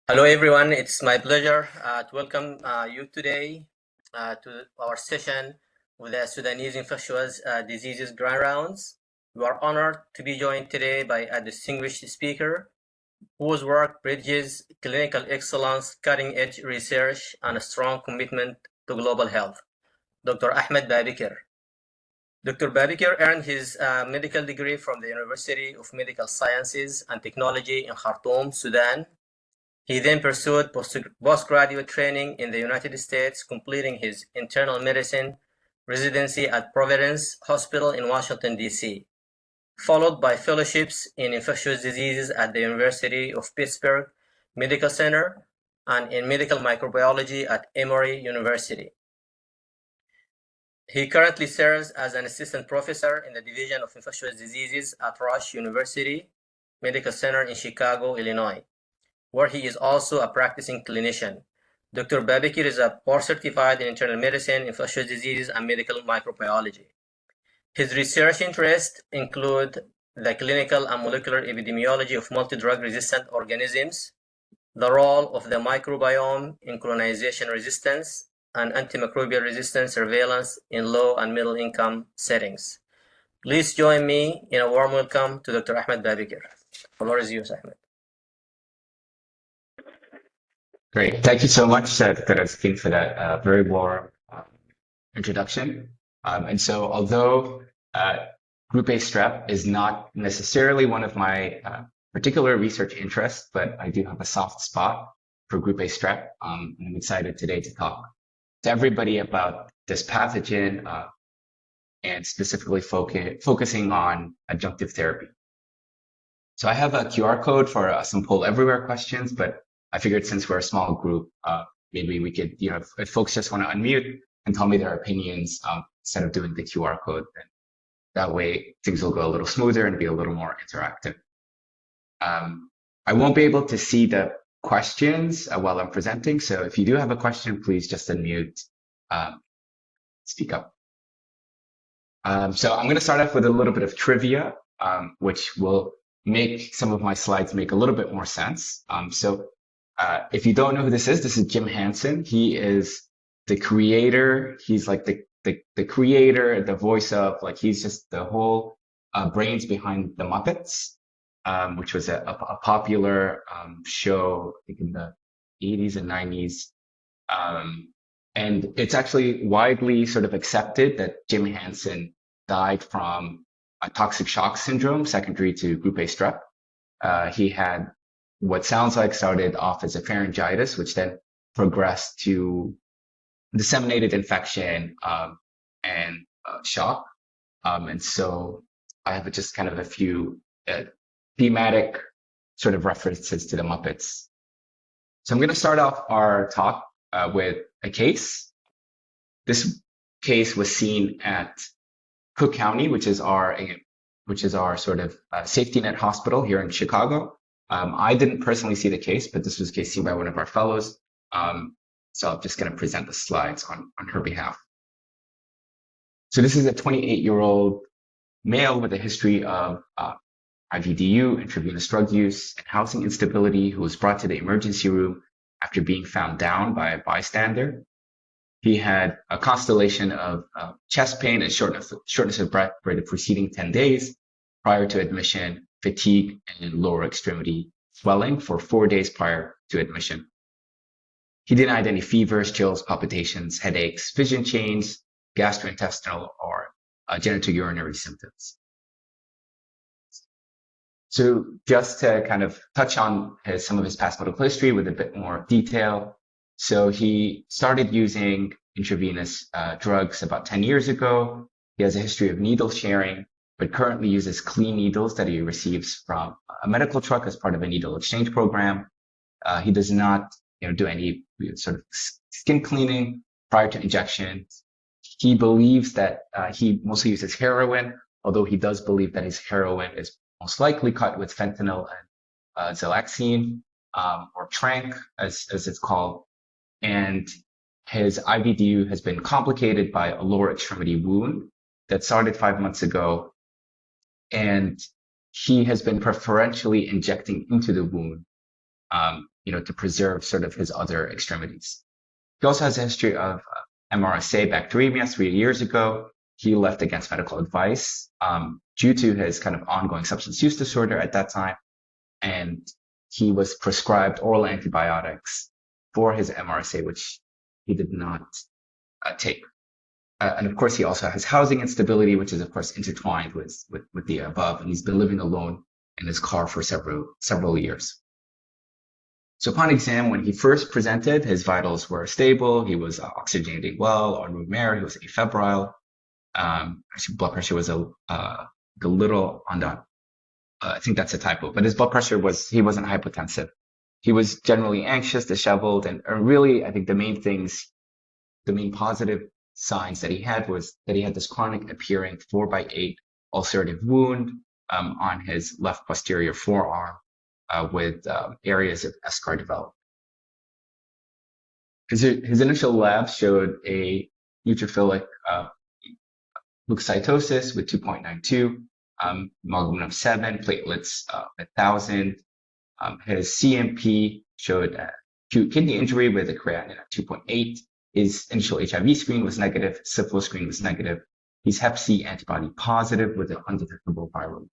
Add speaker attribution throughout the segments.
Speaker 1: Hello, everyone. It's my pleasure to welcome you today to our session with the Sudanese infectious diseases grand rounds. We are honored to be joined today by a distinguished speaker whose work bridges clinical excellence, cutting-edge research, and a strong commitment to global health. Dr. Ahmed Babikir. Dr. Babikir earned his medical degree from the University of Medical Sciences and Technology in Khartoum, Sudan. He then pursued postgraduate training in the United States, completing his internal medicine residency at Providence Hospital in Washington, D.C., followed by fellowships in infectious diseases at the University of Pittsburgh Medical Center and in medical microbiology at Emory University. He currently serves as an assistant professor in the Division of Infectious Diseases at Rush University Medical Center in Chicago, Illinois, where he is also a practicing clinician. Dr. Babikir is a board-certified in internal medicine, infectious diseases, and medical microbiology. His research interests include the clinical and molecular epidemiology of multi-drug resistant organisms, the role of the microbiome in colonization resistance, and antimicrobial resistance surveillance in low and middle income settings. Please join me in a warm welcome to Dr. Ahmed Babikir. The floor is yours, Ahmed.
Speaker 2: Great. Thank you so much, Dr. Azkin, for that very warm introduction. And so although Group A strep is not necessarily one of my particular research interests, but I do have a soft spot for Group A strep. And I'm excited today to talk to everybody about this pathogen and specifically focusing on adjunctive therapy. So I have a QR code for some poll everywhere questions, but I figured since we're a small group, maybe we could, if folks just want to unmute and tell me their opinions instead of doing the QR code, then that way things will go a little smoother and be a little more interactive. I won't be able to see the questions while I'm presenting. So if you do have a question, please just unmute, speak up. So I'm going to start off with a little bit of trivia, which will make some of my slides make a little bit more sense. If you don't know who this is Jim Henson. He is the creator. He's like the creator, the voice of, like, he's just the whole brains behind the Muppets, which was a popular show, I think in the 80s and 90s. And it's actually widely sort of accepted that Jim Henson died from a toxic shock syndrome secondary to Group A strep. He had what sounds like started off as a pharyngitis, which then progressed to disseminated infection and shock. And so I have just kind of a few thematic sort of references to the Muppets. So I'm going to start off our talk with a case. This case was seen at Cook County, which is our sort of safety net hospital here in Chicago. I didn't personally see the case, but this was a case seen by one of our fellows. So I'm just going to present the slides on her behalf. So this is a 28-year-old male with a history of IVDU, intravenous drug use, and housing instability, who was brought to the emergency room after being found down by a bystander. He had a constellation of chest pain and shortness of breath for the preceding 10 days prior to admission, fatigue, and lower extremity swelling for 4 days prior to admission. He denied any fevers, chills, palpitations, headaches, vision change, gastrointestinal, or genitourinary symptoms. So just to kind of touch on some of his past medical history with a bit more detail. So he started using intravenous drugs about 10 years ago. He has a history of needle sharing, but currently uses clean needles that he receives from a medical truck as part of a needle exchange program. He does not do any sort of skin cleaning prior to injection. He believes that he mostly uses heroin, although he does believe that his heroin is most likely cut with fentanyl and Zelaxine, or Tranq, as it's called. And his IVDU has been complicated by a lower extremity wound that started 5 months ago. And he has been preferentially injecting into the wound to preserve sort of his other extremities. He also has a history of MRSA bacteremia 3 years ago. He left against medical advice due to his kind of ongoing substance use disorder at that time. And he was prescribed oral antibiotics for his MRSA, which he did not take. And of course, he also has housing instability, which is of course intertwined with the above. And he's been living alone in his car for several years. So upon exam, when he first presented, his vitals were stable. He was oxygenating well, on room air. He was afebrile. Actually, blood pressure was a little on that. I think that's a typo, but his blood pressure he wasn't hypotensive. He was generally anxious, disheveled, and really, I think the main positive signs that he had was that he had this chronic appearing 4x8 ulcerative wound on his left posterior forearm with areas of eschar development. His initial labs showed a neutrophilic leukocytosis with 2.92, hemoglobin of 7, platelets 1,000. His CMP showed acute kidney injury with a creatinine at 2.8. His initial HIV screen was negative. Syphilis screen was negative. He's Hep C antibody positive with an undetectable viral.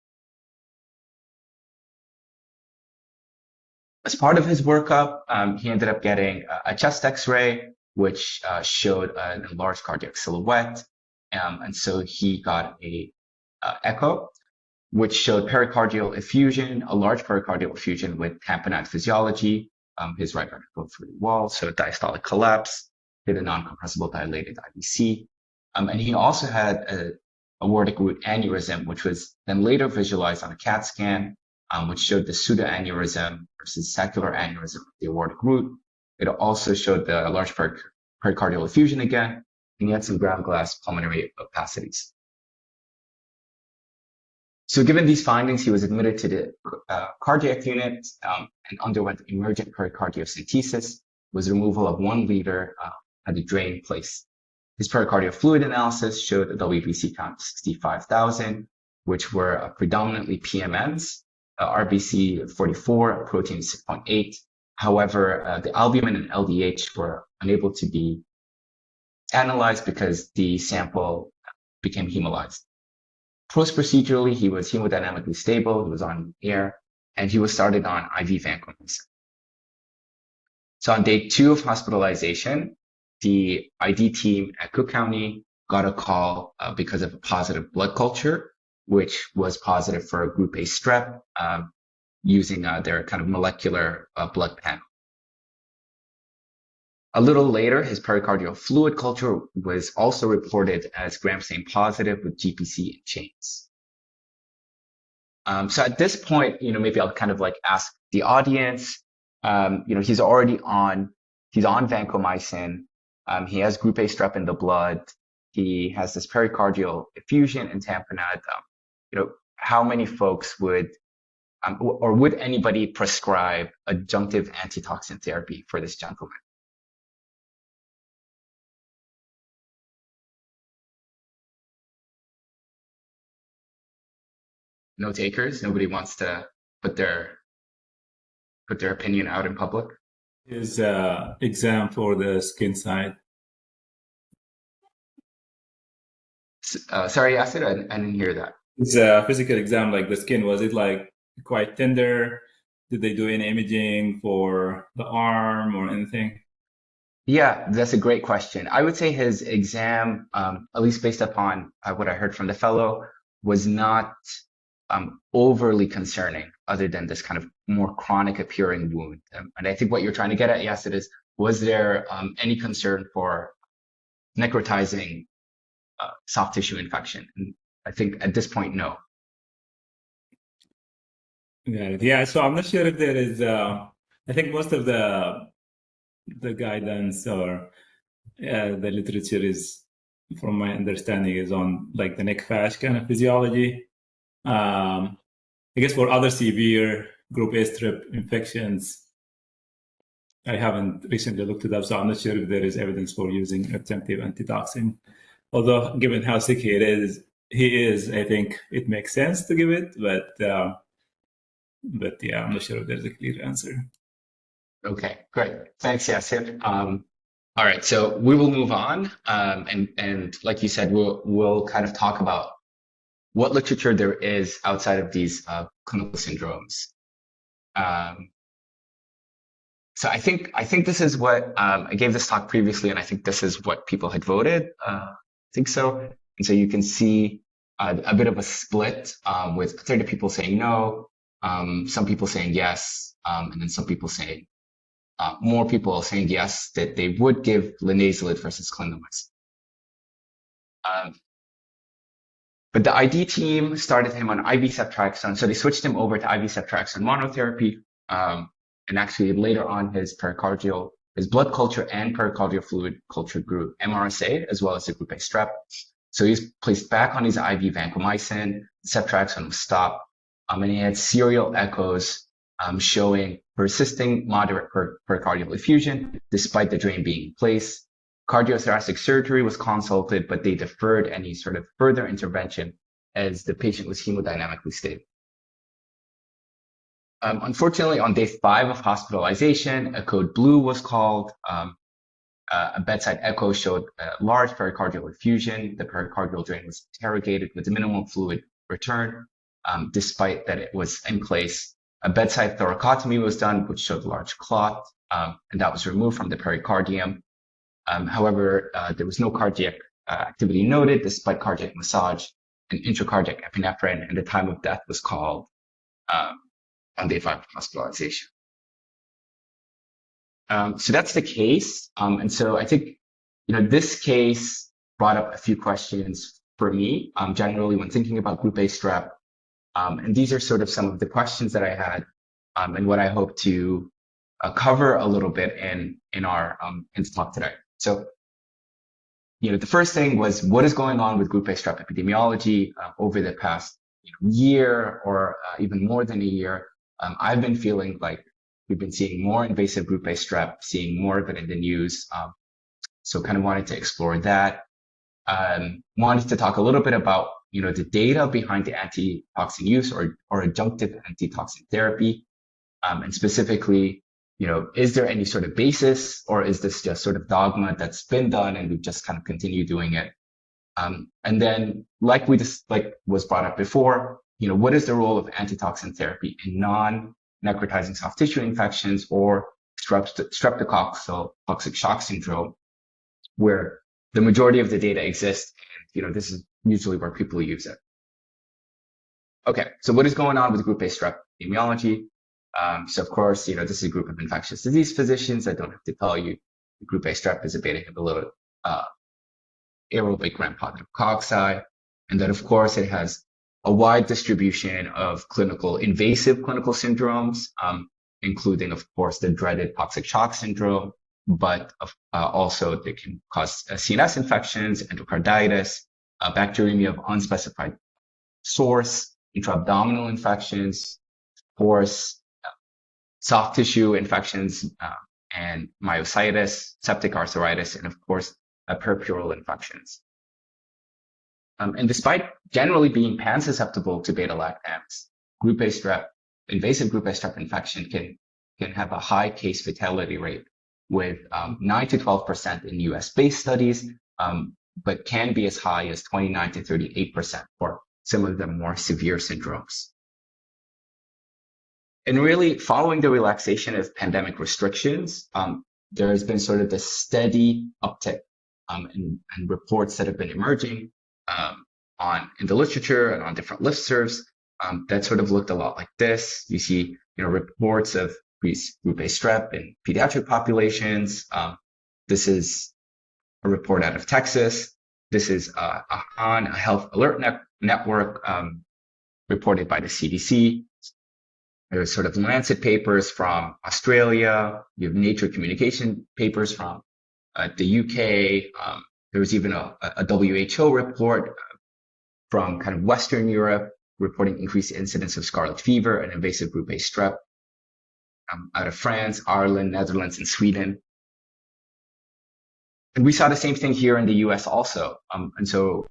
Speaker 2: As part of his workup, he ended up getting a chest X-ray, which showed an enlarged cardiac silhouette. And so he got a echo, which showed pericardial effusion, a large pericardial effusion with tamponade physiology. His right ventricle wall, so diastolic collapse. He had a non-compressible dilated IVC. And he also had a aortic root aneurysm, which was then later visualized on a CAT scan, which showed the pseudoaneurysm versus saccular aneurysm of the aortic root. It also showed the large pericardial effusion again, and he had some ground glass pulmonary opacities. So given these findings, he was admitted to the cardiac unit and underwent emergent pericardiocentesis, was removal of 1 liter at the drain place. His pericardial fluid analysis showed a WBC count of 65,000, which were predominantly PMNs, RBC 44, protein 6.8. However, the albumin and LDH were unable to be analyzed because the sample became hemolyzed. Post-procedurally, he was hemodynamically stable, he was on air, and he was started on IV vancomycin. So on day 2 of hospitalization, the ID team at Cook County got a call because of a positive blood culture, which was positive for a group A strep using their kind of molecular blood panel. A little later, his pericardial fluid culture was also reported as gram-stain positive with GPC in chains. So at this point, maybe I'll kind of like ask the audience, he's on vancomycin. He has group A strep in the blood. He has this pericardial effusion and tamponade. How many folks would anybody prescribe adjunctive antitoxin therapy for this gentleman? No takers? Nobody wants to put their opinion out in public?
Speaker 3: Is exam for the skin side.
Speaker 2: Sorry, Yasir, I didn't hear that.
Speaker 3: It's a physical exam, like the skin. Was it like quite tender? Did they do any imaging for the arm or anything?
Speaker 2: Yeah, that's a great question. I would say his exam, at least based upon what I heard from the fellow, was not overly concerning, other than this kind of more chronic appearing wound. And I think what you're trying to get at, Yasir, is was there any concern for necrotizing soft tissue infection? And I think at this point, no.
Speaker 3: Yeah, so I'm not sure if there is. I think most of the guidance or the literature is, from my understanding, is on like the neck fascia kind of physiology. I guess for other severe group A strep infections, I haven't recently looked it up, so I'm not sure if there is evidence for using adjunctive antitoxin. Although, given how sick he is, I think it makes sense to give it, but yeah, I'm not sure if there's a clear answer.
Speaker 2: Okay, great. Thanks, Yasir. All right, so we will move on, and like you said, we'll kind of talk about what literature there is outside of these clinical syndromes. Um, so I think this is what I gave this talk previously, and I think this is what people had voted. I think so, and so you can see a bit of a split with 30 people saying no, some people saying yes, and then some people saying more people saying yes, that they would give linezolid versus clindamycin. But the ID team started him on IV ceftriaxone, so they switched him over to IV ceftriaxone monotherapy. And actually later on, his blood culture and pericardial fluid culture grew MRSA as well as the group A strep. So he was placed back on his IV vancomycin. Ceftriaxone was stopped, and he had serial echoes showing persisting moderate pericardial effusion despite the drain being in place. Cardiothoracic surgery was consulted, but they deferred any sort of further intervention as the patient was hemodynamically stable. Unfortunately, on day 5 of hospitalization, a code blue was called. A bedside echo showed a large pericardial effusion. The pericardial drain was interrogated with minimal fluid return, despite that it was in place. A bedside thoracotomy was done, which showed a large clot, and that was removed from the pericardium. However, there was no cardiac activity noted despite cardiac massage and intracardiac epinephrine, and the time of death was called on day 5 of hospitalization. So that's the case. And so I think, this case brought up a few questions for me, generally when thinking about group A strep. And these are sort of some of the questions that I had, and what I hope to cover a little bit in our talk today. So, the first thing was, what is going on with group A strep epidemiology over the past year or even more than a year? I've been feeling like we've been seeing more invasive group A strep, seeing more of it in the news. So kind of wanted to explore that. Wanted to talk a little bit about, the data behind the antitoxin use or adjunctive antitoxin therapy. And specifically, is there any sort of basis, or is this just sort of dogma that's been done and we've just kind of continued doing it? And then, like was brought up before, what is the role of antitoxin therapy in non-necrotizing soft tissue infections or streptococcal toxic shock syndrome, where the majority of the data exists, and this is usually where people use it. Okay, so what is going on with group A strep epidemiology? So of course, this is a group of infectious disease physicians. I don't have to tell you, group A strep is a beta hemollytic aerobic gram-positive cocci, and that of course it has a wide distribution of invasive clinical syndromes, including of course the dreaded toxic shock syndrome, but also they can cause CNS infections, endocarditis, bacteremia of unspecified source, intra-abdominal infections, of course, soft tissue infections, and myositis, septic arthritis, and of course, peripheral infections. And despite generally being pan-susceptible to beta-lactams, invasive group A strep infection can have a high case fatality rate with 9 to 12% in US-based studies, but can be as high as 29 to 38% for some of the more severe syndromes. And really, following the relaxation of pandemic restrictions, there has been sort of this steady uptick and reports that have been emerging in the literature and on different listservs that sort of looked a lot like this. You see, reports of group A strep in pediatric populations. This is a report out of Texas. This is a health alert network reported by the CDC. There's sort of Lancet papers from Australia. You have Nature Communication papers from the UK. There was even a WHO report from kind of Western Europe reporting increased incidence of scarlet fever and invasive group A strep out of France, Ireland, Netherlands, and Sweden. And we saw the same thing here in the US also. And so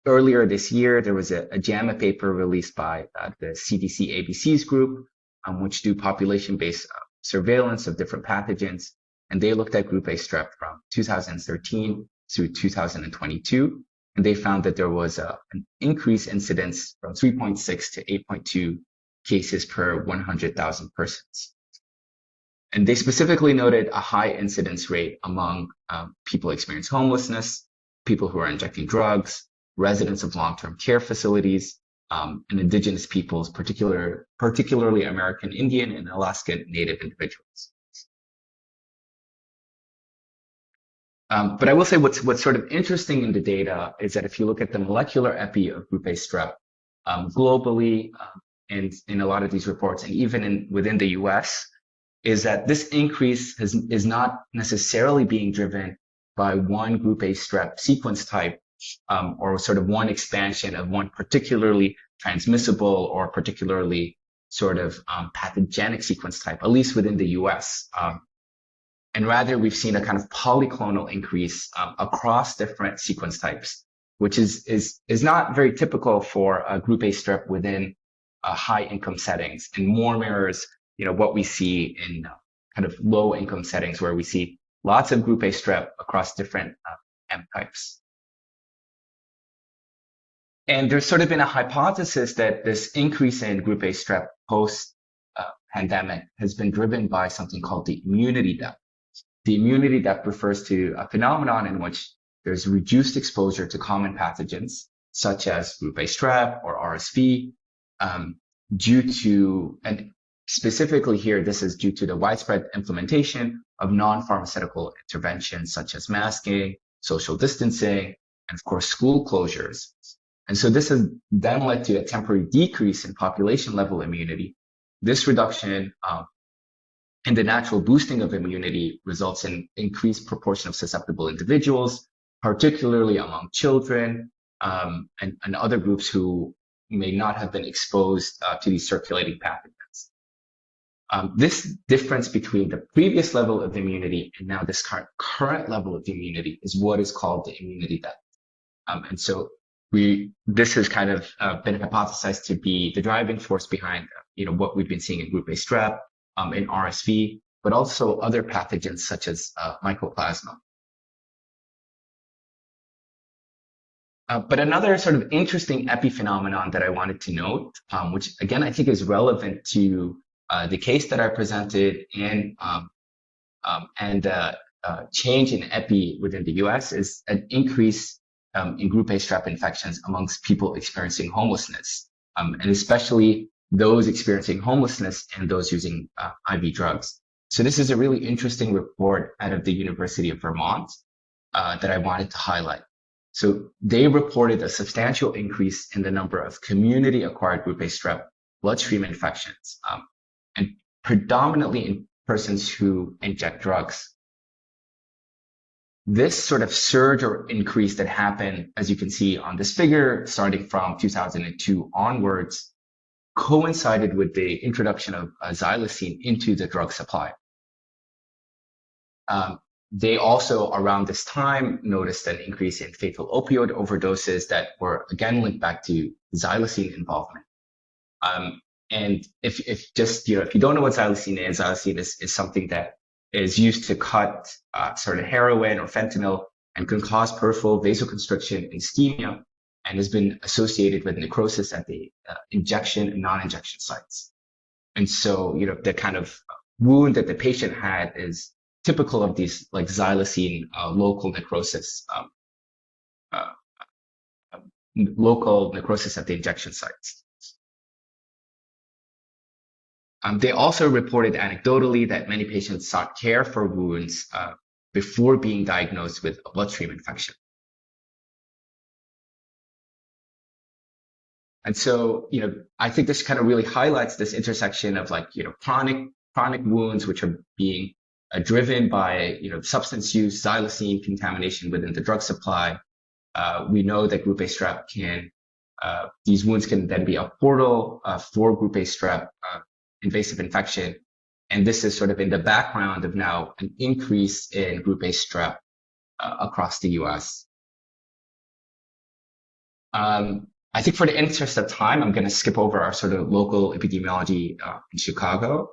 Speaker 2: earlier this year, there was a JAMA paper released by the CDC ABC's group, which do population-based surveillance of different pathogens, and they looked at group A strep from 2013 through 2022, and they found that there was an increased incidence from 3.6 to 8.2 cases per 100,000 persons. And they specifically noted a high incidence rate among people experiencing homelessness, people who are injecting drugs, residents of long-term care facilities, and indigenous peoples, particularly American Indian and Alaskan Native individuals. But I will say what's sort of interesting in the data is that if you look at the molecular epi of group A strep globally, and in a lot of these reports, and even within the US, is that this increase is not necessarily being driven by one group A strep sequence type, or sort of one expansion of one particularly transmissible or particularly sort of pathogenic sequence type, at least within the US. And rather, we've seen a kind of polyclonal increase across different sequence types, which is not very typical for a group A strep within high income settings, and more mirrors, what we see in kind of low income settings where we see lots of group A strep across different M types. And there's sort of been a hypothesis that this increase in group A strep post pandemic has been driven by something called the immunity depth. The immunity depth refers to a phenomenon in which there's reduced exposure to common pathogens, such as group A strep or RSV, due to, and specifically here, this is due to the widespread implementation of non-pharmaceutical interventions, such as masking, social distancing, and of course, school closures. And so this has then led to a temporary decrease in population level immunity. This reduction in the natural boosting of immunity results in increased proportion of susceptible individuals, particularly among children and other groups who may not have been exposed to these circulating pathogens. This difference between the previous level of immunity and now this current level of immunity is what is called the immunity depth. And so this has kind of been hypothesized to be the driving force behind what we've been seeing in group A strep, in RSV, but also other pathogens such as mycoplasma. But another sort of interesting epiphenomenon that I wanted to note, which again I think is relevant to the case that I presented and change in epi within the US, is an increase in group A strep infections amongst people experiencing homelessness, and especially those experiencing homelessness and those using IV drugs. So this is a really interesting report out of the University of Vermont that I wanted to highlight. So they reported a substantial increase in the number of community-acquired group A strep bloodstream infections, and predominantly in persons who inject drugs. This sort of surge or increase that happened, as you can see on this figure, starting from 2002 onwards, coincided with the introduction of xylazine into the drug supply. They also, around this time, noticed an increase in fatal opioid overdoses that were again linked back to xylazine involvement. And if you don't know what xylazine is something that is used to cut sort of heroin or fentanyl and can cause peripheral vasoconstriction and ischemia, and has been associated with necrosis at the injection and non-injection sites. And so, the kind of wound that the patient had is typical of these like xylazine local necrosis at the injection sites. They also reported anecdotally that many patients sought care for wounds before being diagnosed with a bloodstream infection. And so, I think this kind of really highlights this intersection of chronic wounds, which are being driven by, substance use, xylazine contamination within the drug supply. We know that group A strep these wounds can then be a portal for group A strep invasive infection. And this is sort of in the background of now an increase in group A strep across the US. I think for the interest of time, I'm going to skip over our sort of local epidemiology in Chicago.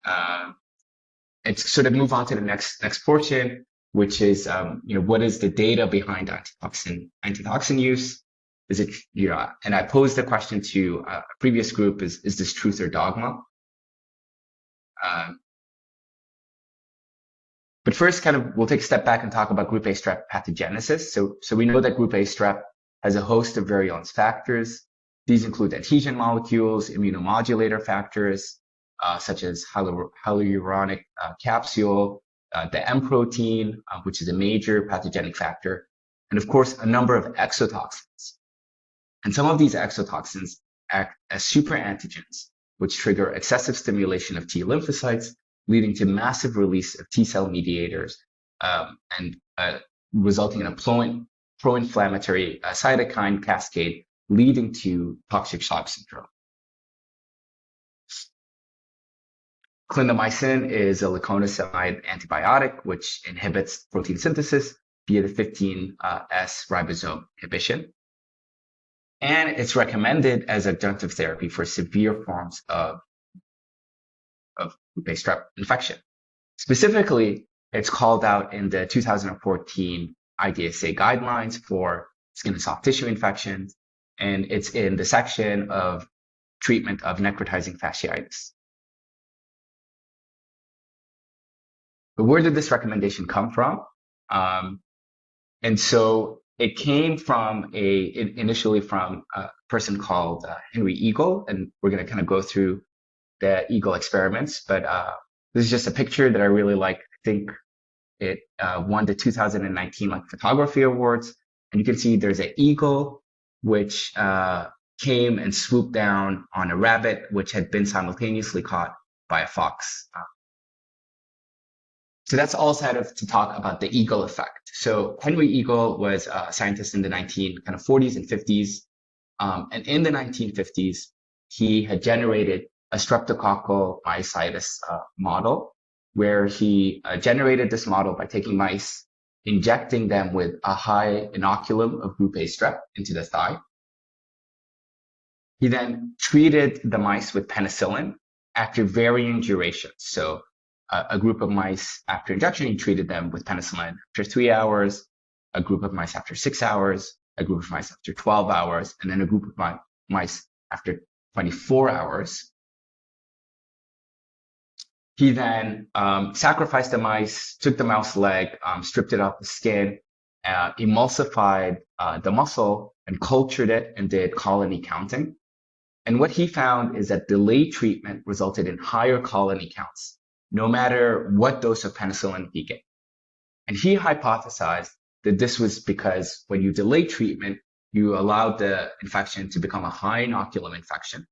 Speaker 2: And to sort of move on to the next portion, which is what is the data behind antitoxin use? Is it and I posed the question to a previous group: is this truth or dogma? But first, we'll take a step back and talk about group A strep pathogenesis. So we know that group A strep has a host of virulence factors. These include adhesion molecules, immunomodulator factors, such as hyaluronic capsule, the M protein, which is a major pathogenic factor, and of course, a number of exotoxins. And some of these exotoxins act as superantigens, which trigger excessive stimulation of T lymphocytes, leading to massive release of T cell mediators and resulting in a pro-inflammatory cytokine cascade, leading to toxic shock syndrome. Clindamycin is a laconicide antibiotic, which inhibits protein synthesis via the 15S ribosome inhibition. And it's recommended as adjunctive therapy for severe forms of group A strep infection. Specifically, it's called out in the 2014 iGAS guidelines for skin and soft tissue infections, and it's in the section of treatment of necrotizing fasciitis. But where did this recommendation come from? And so it came from initially from a person called Henry Eagle, and we're going to kind of go through the Eagle experiments. But this is just a picture that I really like. I think it won the 2019 photography awards, and you can see there's an eagle which came and swooped down on a rabbit which had been simultaneously caught by a fox. So that's all to talk about the Eagle effect. So Henry Eagle was a scientist in the 40s and 50s. And in the 1950s, he had generated a streptococcal myositis model, where he generated this model by taking mice, injecting them with a high inoculum of group A strep into the thigh. He then treated the mice with penicillin after varying durations. So a group of mice after injection, he treated them with penicillin after 3 hours, a group of mice after 6 hours, a group of mice after 12 hours, and then a group of mice after 24 hours. He then sacrificed the mice, took the mouse leg, stripped it off the skin, emulsified the muscle, and cultured it and did colony counting. And what he found is that delayed treatment resulted in higher colony counts, no matter what dose of penicillin he gave. And he hypothesized that this was because when you delay treatment, you allowed the infection to become a high inoculum infection,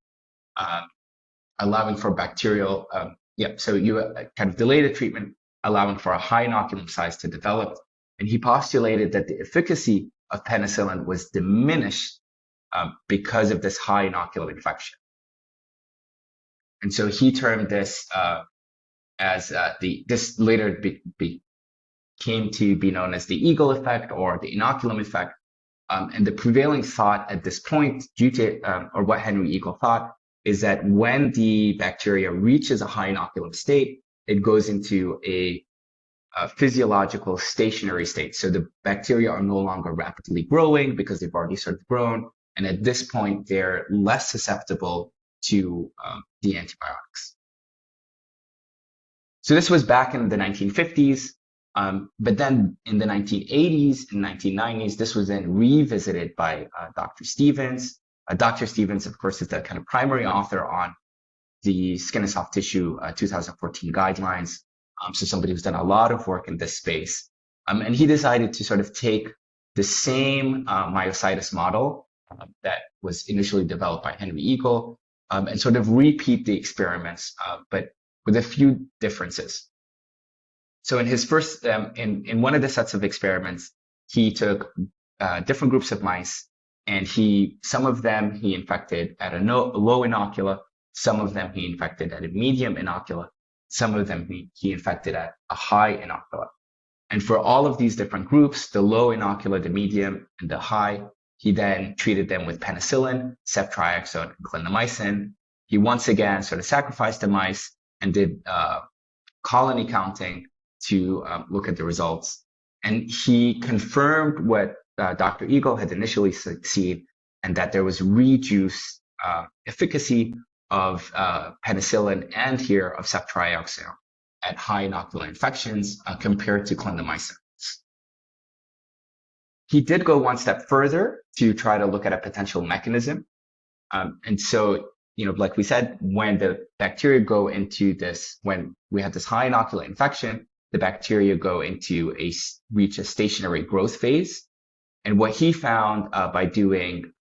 Speaker 2: allowing for bacterial, so you kind of delay the treatment, allowing for a high inoculum size to develop. And he postulated that the efficacy of penicillin was diminished because of this high inoculum infection. And so he termed this as this later came to be known as the Eagle effect or the inoculum effect. And the prevailing thought at this point, due to or what Henry Eagle thought, is that when the bacteria reaches a high inoculum state, it goes into a physiological stationary state. So the bacteria are no longer rapidly growing because they've already sort of grown. And at this point, they're less susceptible to the antibiotics. So this was back in the 1950s. But then in the 1980s and 1990s, this was then revisited by Dr. Stevens. Dr. Stevens, of course, is the kind of primary author on the skin and soft tissue 2014 guidelines. So somebody who's done a lot of work in this space. And he decided to sort of take the same myositis model that was initially developed by Henry Eagle and sort of repeat the experiments, but with a few differences. So in his first, in one of the sets of experiments, he took different groups of mice, and some of them he infected at a low inocula, some of them he infected at a medium inocula, some of them he infected at a high inocula. And for all of these different groups, the low inocula, the medium, and the high, he then treated them with penicillin, ceftriaxone, and clindamycin. He once again sort of sacrificed the mice, and did colony counting to look at the results. And he confirmed what Dr. Eagle had initially seen, and that there was reduced efficacy of penicillin and here of ceftriaxone at high inocular infections compared to clindamycin. He did go one step further to try to look at a potential mechanism. And so, like we said, when the bacteria go into this, when we have this high inocular infection, the bacteria go into reach a stationary growth phase. And what he found by doing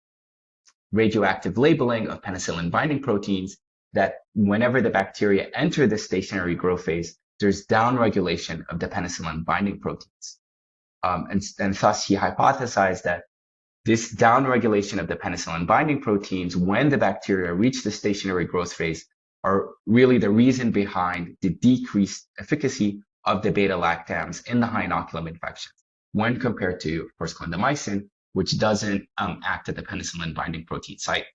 Speaker 2: radioactive labeling of penicillin binding proteins, that whenever the bacteria enter the stationary growth phase, there's downregulation of the penicillin binding proteins. And thus he hypothesized that this downregulation of the penicillin binding proteins when the bacteria reach the stationary growth phase are really the reason behind the decreased efficacy of the beta-lactams in the high inoculum infections when compared to, of course, clindamycin, which doesn't act at the penicillin binding protein site.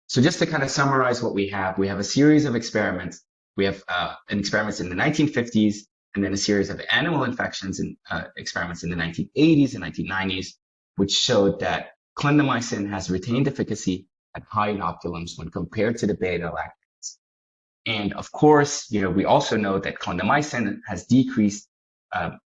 Speaker 2: So just to kind of summarize what we have a series of experiments. We have experiments in the 1950s, and then a series of animal infections and experiments in the 1980s and 1990s, which showed that clindamycin has retained efficacy at high inoculums when compared to the beta-lactams. And of course, we also know that clindamycin has decreased,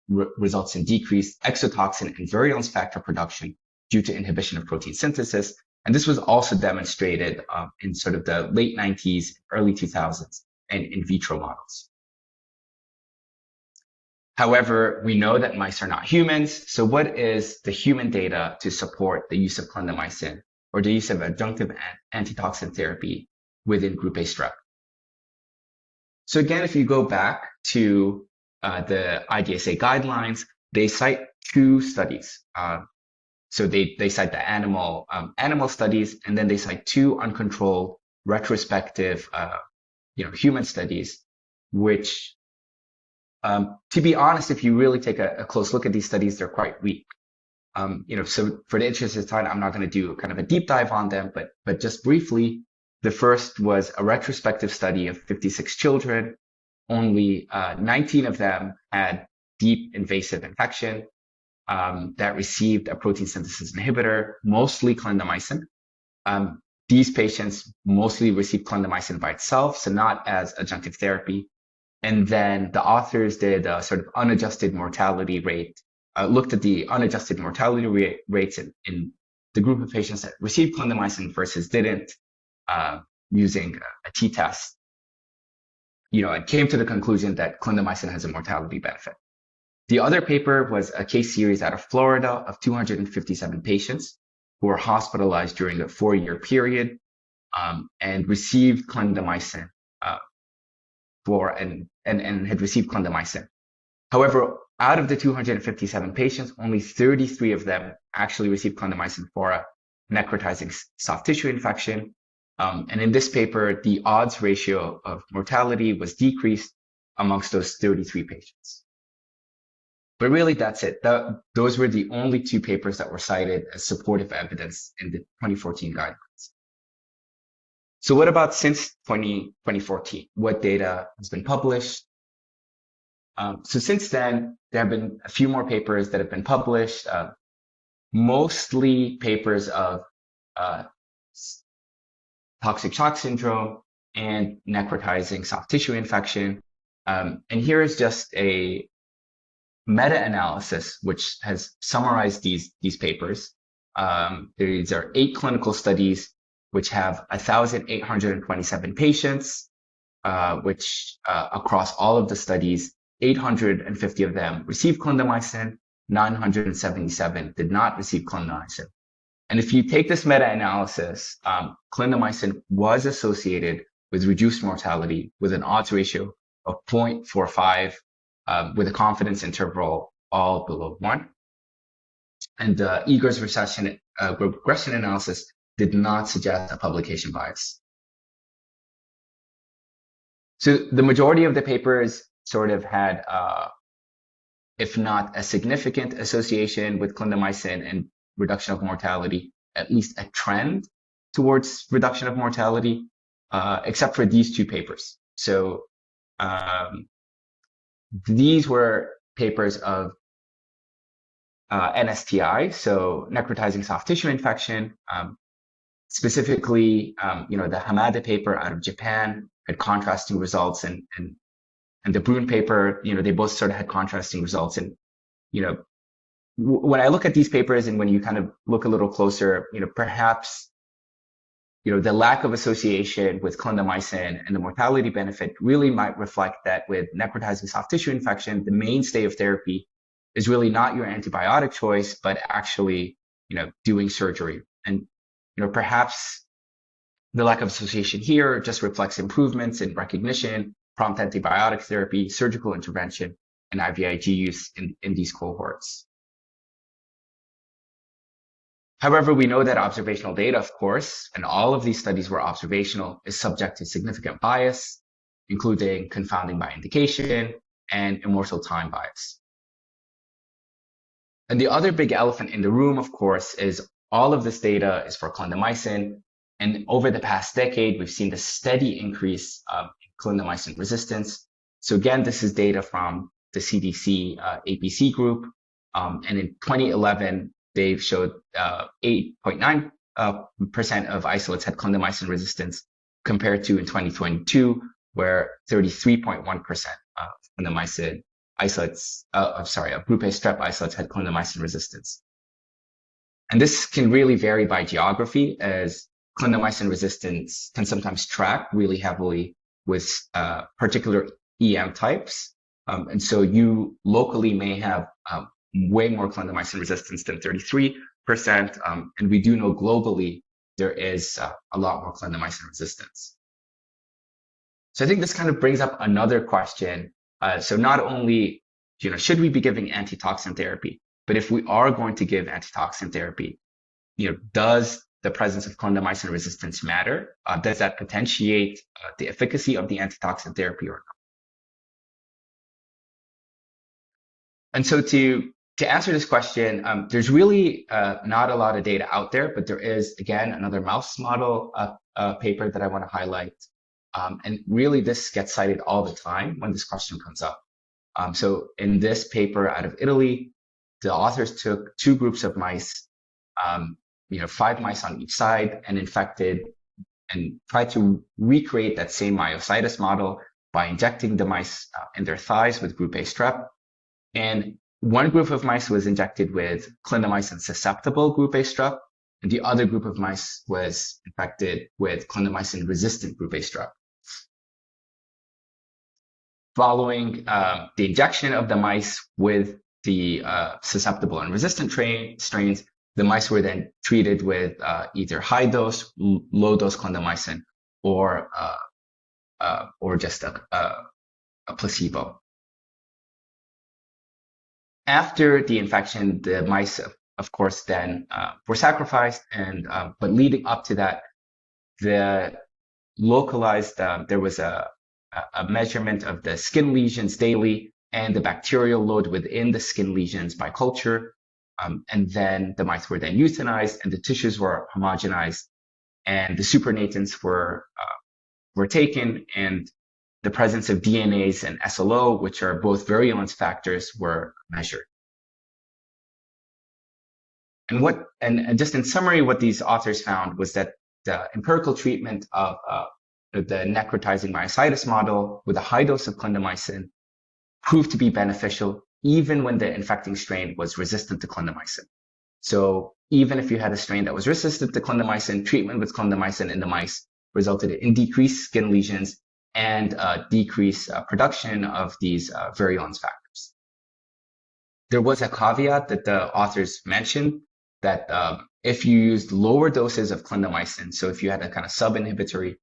Speaker 2: results in decreased exotoxin and virulence factor production due to inhibition of protein synthesis. And this was also demonstrated in sort of the late 90s, early 2000s, and in vitro models. However, we know that mice are not humans. So what is the human data to support the use of clindamycin or the use of adjunctive antitoxin therapy within group A strep? So again, if you go back to the IDSA guidelines, they cite two studies. So they cite the animal studies, and then they cite two uncontrolled retrospective human studies, which to be honest, if you really take a close look at these studies, they're quite weak. So for the interest of time, I'm not going to do kind of a deep dive on them, but just briefly, the first was a retrospective study of 56 children. Only 19 of them had deep invasive infection that received a protein synthesis inhibitor, mostly clindamycin. These patients mostly received clindamycin by itself, so not as adjunctive therapy. And then the authors did a sort of unadjusted mortality rate, looked at the unadjusted mortality rates in the group of patients that received clindamycin versus didn't, using a t-test, and came to the conclusion that clindamycin has a mortality benefit. The other paper was a case series out of Florida of 257 patients who were hospitalized during a 4-year period and received clindamycin and had received clindamycin. However, out of the 257 patients, only 33 of them actually received clindamycin for a necrotizing soft tissue infection. And in this paper, the odds ratio of mortality was decreased amongst those 33 patients. But really, that's it. Those were the only two papers that were cited as supportive evidence in the 2014 guidelines. So what about since 2014? What data has been published? So since then, there have been a few more papers that have been published, mostly papers of toxic shock syndrome and necrotizing soft tissue infection. And here is just a meta-analysis which has summarized these papers. These are 8 clinical studies which have 1,827 patients, which across all of the studies, 850 of them received clindamycin, 977 did not receive clindamycin. And if you take this meta-analysis, clindamycin was associated with reduced mortality with an odds ratio of 0.45 with a confidence interval all below 1. And the iGAS regression analysis did not suggest a publication bias. So the majority of the papers sort of had, if not a significant association with clindamycin and reduction of mortality, at least a trend towards reduction of mortality. except for these two papers. So these were papers of NSTI, so necrotizing soft tissue infection. Specifically, the Hamada paper out of Japan had contrasting results, and the Brune paper, they both sort of had contrasting results. And when I look at these papers, and when you kind of look a little closer, perhaps the lack of association with clindamycin and the mortality benefit really might reflect that with necrotizing soft tissue infection, the mainstay of therapy is really not your antibiotic choice, but actually, doing surgery. And, perhaps the lack of association here just reflects improvements in recognition, prompt antibiotic therapy, surgical intervention, and IVIG use in these cohorts. However, we know that observational data, of course, and all of these studies were observational, is subject to significant bias, including confounding by indication and immortal time bias. And the other big elephant in the room, of course, is all of this data is for clindamycin. And over the past decade, we've seen the steady increase in clindamycin resistance. So again, this is data from the CDC APC group. And in 2011, they've showed 8.9% of isolates had clindamycin resistance, compared to in 2022, where 33.1% of clindamycin isolates, group A strep isolates had clindamycin resistance. And this can really vary by geography, as clindamycin resistance can sometimes track really heavily with particular EM types. And so you locally may have way more clindamycin resistance than 33%. And we do know globally there is a lot more clindamycin resistance. So I think this kind of brings up another question. So not only, should we be giving antitoxin therapy, but if we are going to give antitoxin therapy, does the presence of clindamycin resistance matter? Does that potentiate the efficacy of the antitoxin therapy or not? And so to answer this question, there's really not a lot of data out there, but there is, again, another mouse model paper that I want to highlight. And really, this gets cited all the time when this question comes up. So in this paper out of Italy, the authors took two groups of mice, 5 mice on each side, and infected and tried to recreate that same myositis model by injecting the mice in their thighs with group A strep. And one group of mice was injected with clindamycin susceptible group A strep, and the other group of mice was infected with clindamycin resistant group A strep. Following the injection of the mice with the susceptible and resistant strains, the mice were then treated with either high dose, low dose clindamycin, or just a placebo. After the infection, the mice, of course, then were sacrificed, and but leading up to that, the localized there was a measurement of the skin lesions daily and the bacterial load within the skin lesions by culture. And then the mice were then euthanized, and the tissues were homogenized, and the supernatants were taken, and the presence of DNase and SLO, which are both virulence factors, were measured. And just in summary, what these authors found was that the empirical treatment of the necrotizing myositis model with a high dose of clindamycin proved to be beneficial even when the infecting strain was resistant to clindamycin. So even if you had a strain that was resistant to clindamycin, treatment with clindamycin in the mice resulted in decreased skin lesions and decreased production of these virulence factors. There was a caveat that the authors mentioned that if you used lower doses of clindamycin, so if you had a kind of sub-inhibitory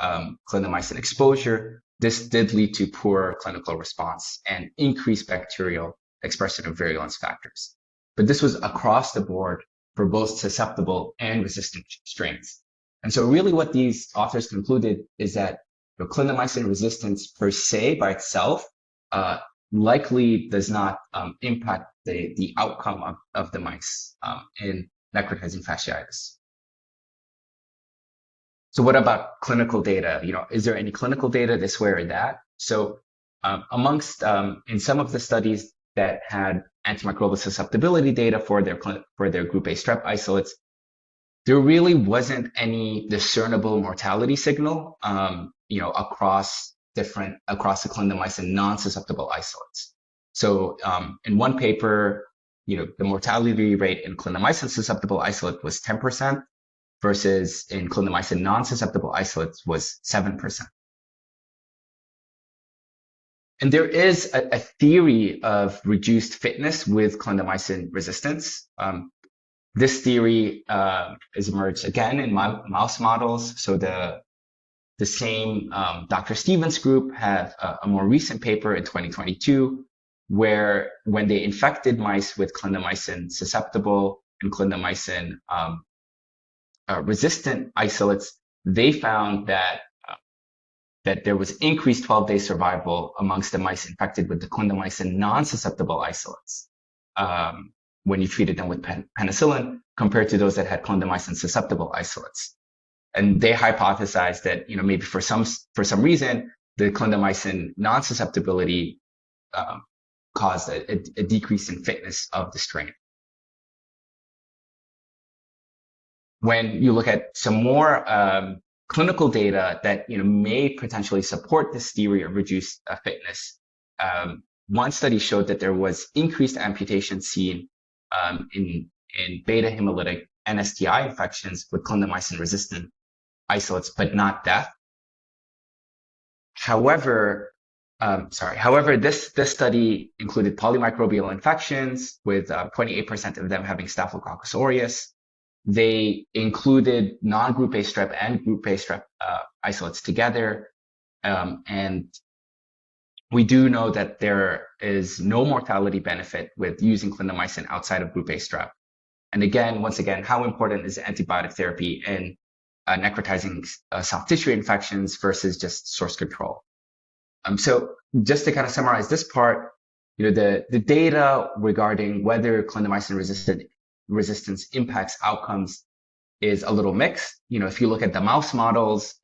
Speaker 2: clindamycin exposure, this did lead to poor clinical response and increased bacterial expression of virulence factors. But this was across the board for both susceptible and resistant strains. And so really what these authors concluded is that clindamycin resistance per se by itself likely does not impact the outcome of the mice in necrotizing fasciitis. So what about clinical data? Is there any clinical data this way or that? So in some of the studies that had antimicrobial susceptibility data for their group A strep isolates, there really wasn't any discernible mortality signal, across the clindamycin non-susceptible isolates. So in one paper, the mortality rate in clindamycin susceptible isolate was 10%, versus in clindamycin non-susceptible isolates was 7%. And there is a theory of reduced fitness with clindamycin resistance. This theory has emerged again in mouse models. So the same Dr. Stevens group have a more recent paper in 2022, where when they infected mice with clindamycin susceptible and clindamycin resistant isolates, they found that there was increased 12-day survival amongst the mice infected with the clindamycin non-susceptible isolates when you treated them with penicillin compared to those that had clindamycin susceptible isolates. And they hypothesized that, maybe for some reason, the clindamycin non-susceptibility caused a decrease in fitness of the strain. When you look at some more clinical data that may potentially support this theory of reduced fitness, one study showed that there was increased amputation seen in beta hemolytic NSTI infections with clindamycin resistant isolates, but not death. However, this study included polymicrobial infections with 28% of them having Staphylococcus aureus. They included non-group A strep and group A strep isolates together. And we do know that there is no mortality benefit with using clindamycin outside of group A strep. And once again, how important is antibiotic therapy in necrotizing soft tissue infections versus just source control? So just to kind of summarize this part, the data regarding whether clindamycin resistance impacts outcomes is a little mixed. If you look at the mouse models,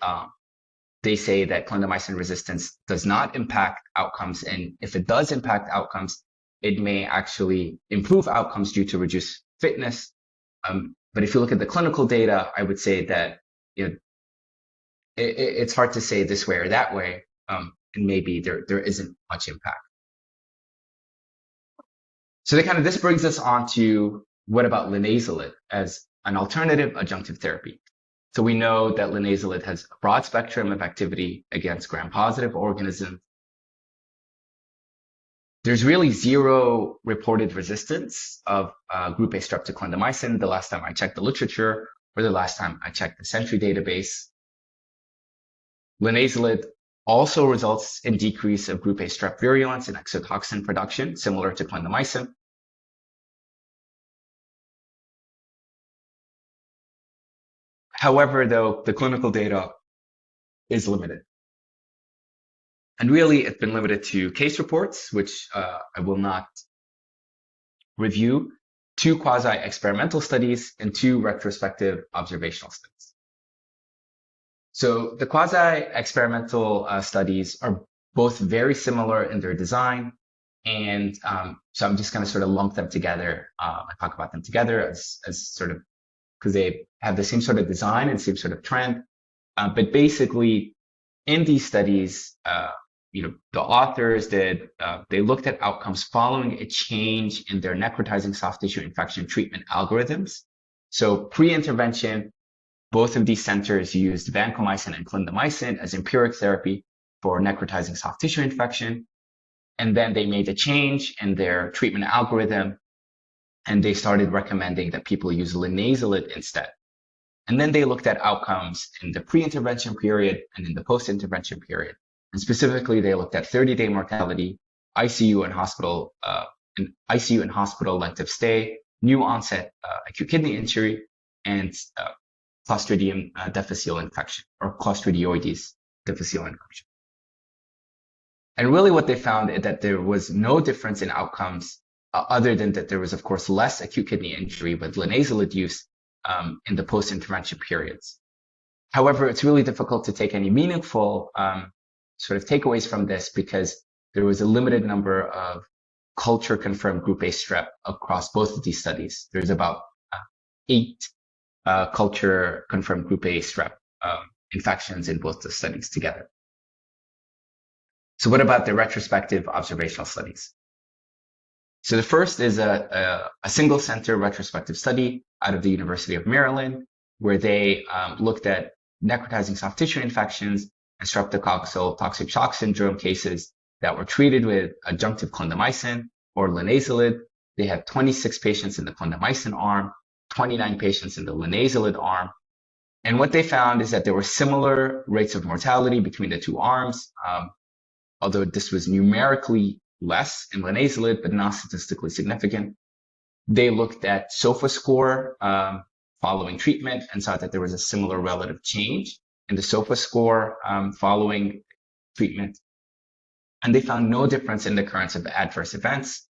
Speaker 2: they say that clindamycin resistance does not impact outcomes. And if it does impact outcomes, it may actually improve outcomes due to reduced fitness. But if you look at the clinical data, I would say that it's hard to say this way or that way. And maybe there isn't much impact. So this brings us on to what about linezolid as an alternative adjunctive therapy? So we know that linezolid has a broad spectrum of activity against gram-positive organisms. There's really zero reported resistance of group A strep to clindamycin the last time I checked the literature or the last time I checked the Sentry database. Linezolid also results in decrease of group A strep virulence and exotoxin production, similar to clindamycin. However, though, the clinical data is limited. And really, it's been limited to case reports, which I will not review, 2 quasi-experimental studies, and 2 retrospective observational studies. So the quasi-experimental studies are both very similar in their design. And so I'm just going to sort of lump them together. I talk about them together as sort of, because they have the same sort of design and same sort of trend. But basically, in these studies, the authors they looked at outcomes following a change in their necrotizing soft tissue infection treatment algorithms. So pre-intervention, both of these centers used vancomycin and clindamycin as empiric therapy for necrotizing soft tissue infection. And then they made a change in their treatment algorithm, and they started recommending that people use linezolid instead. And then they looked at outcomes in the pre-intervention period and in the post-intervention period. And specifically, they looked at 30-day mortality, ICU and hospital length of stay, new onset acute kidney injury, and Clostridium difficile infection, or Clostridioides difficile infection. And really what they found is that there was no difference in outcomes other than that there was, of course, less acute kidney injury with linezolid use in the post-intervention periods. However, it's really difficult to take any meaningful sort of takeaways from this because there was a limited number of culture-confirmed group A strep across both of these studies. There's about 8 culture-confirmed group A strep infections in both the studies together. So what about the retrospective observational studies? So the first is a single center retrospective study out of the University of Maryland, where they looked at necrotizing soft tissue infections and streptococcal toxic shock syndrome cases that were treated with adjunctive clindamycin or linezolid. They had 26 patients in the clindamycin arm, 29 patients in the linezolid arm. And what they found is that there were similar rates of mortality between the two arms, although this was numerically less in linezolid, but not statistically significant. They looked at SOFA score following treatment and saw that there was a similar relative change in the SOFA score following treatment. And they found no difference in the occurrence of adverse events,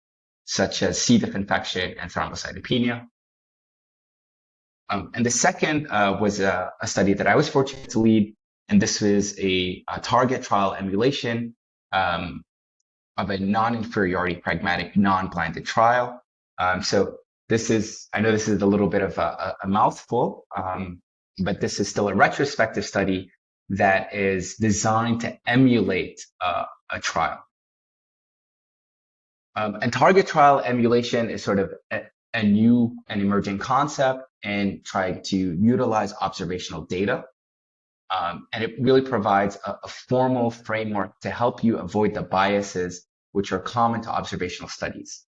Speaker 2: such as C. diff infection and thrombocytopenia. And the second was a study that I was fortunate to lead, and this was a target trial emulation of a non-inferiority pragmatic non-blinded trial. So this is, I know this is a little bit of a mouthful, but this is still a retrospective study that is designed to emulate a trial. And target trial emulation is sort of a new and emerging concept and trying to utilize observational data. And it really provides a formal framework to help you avoid the biases which are common to observational studies.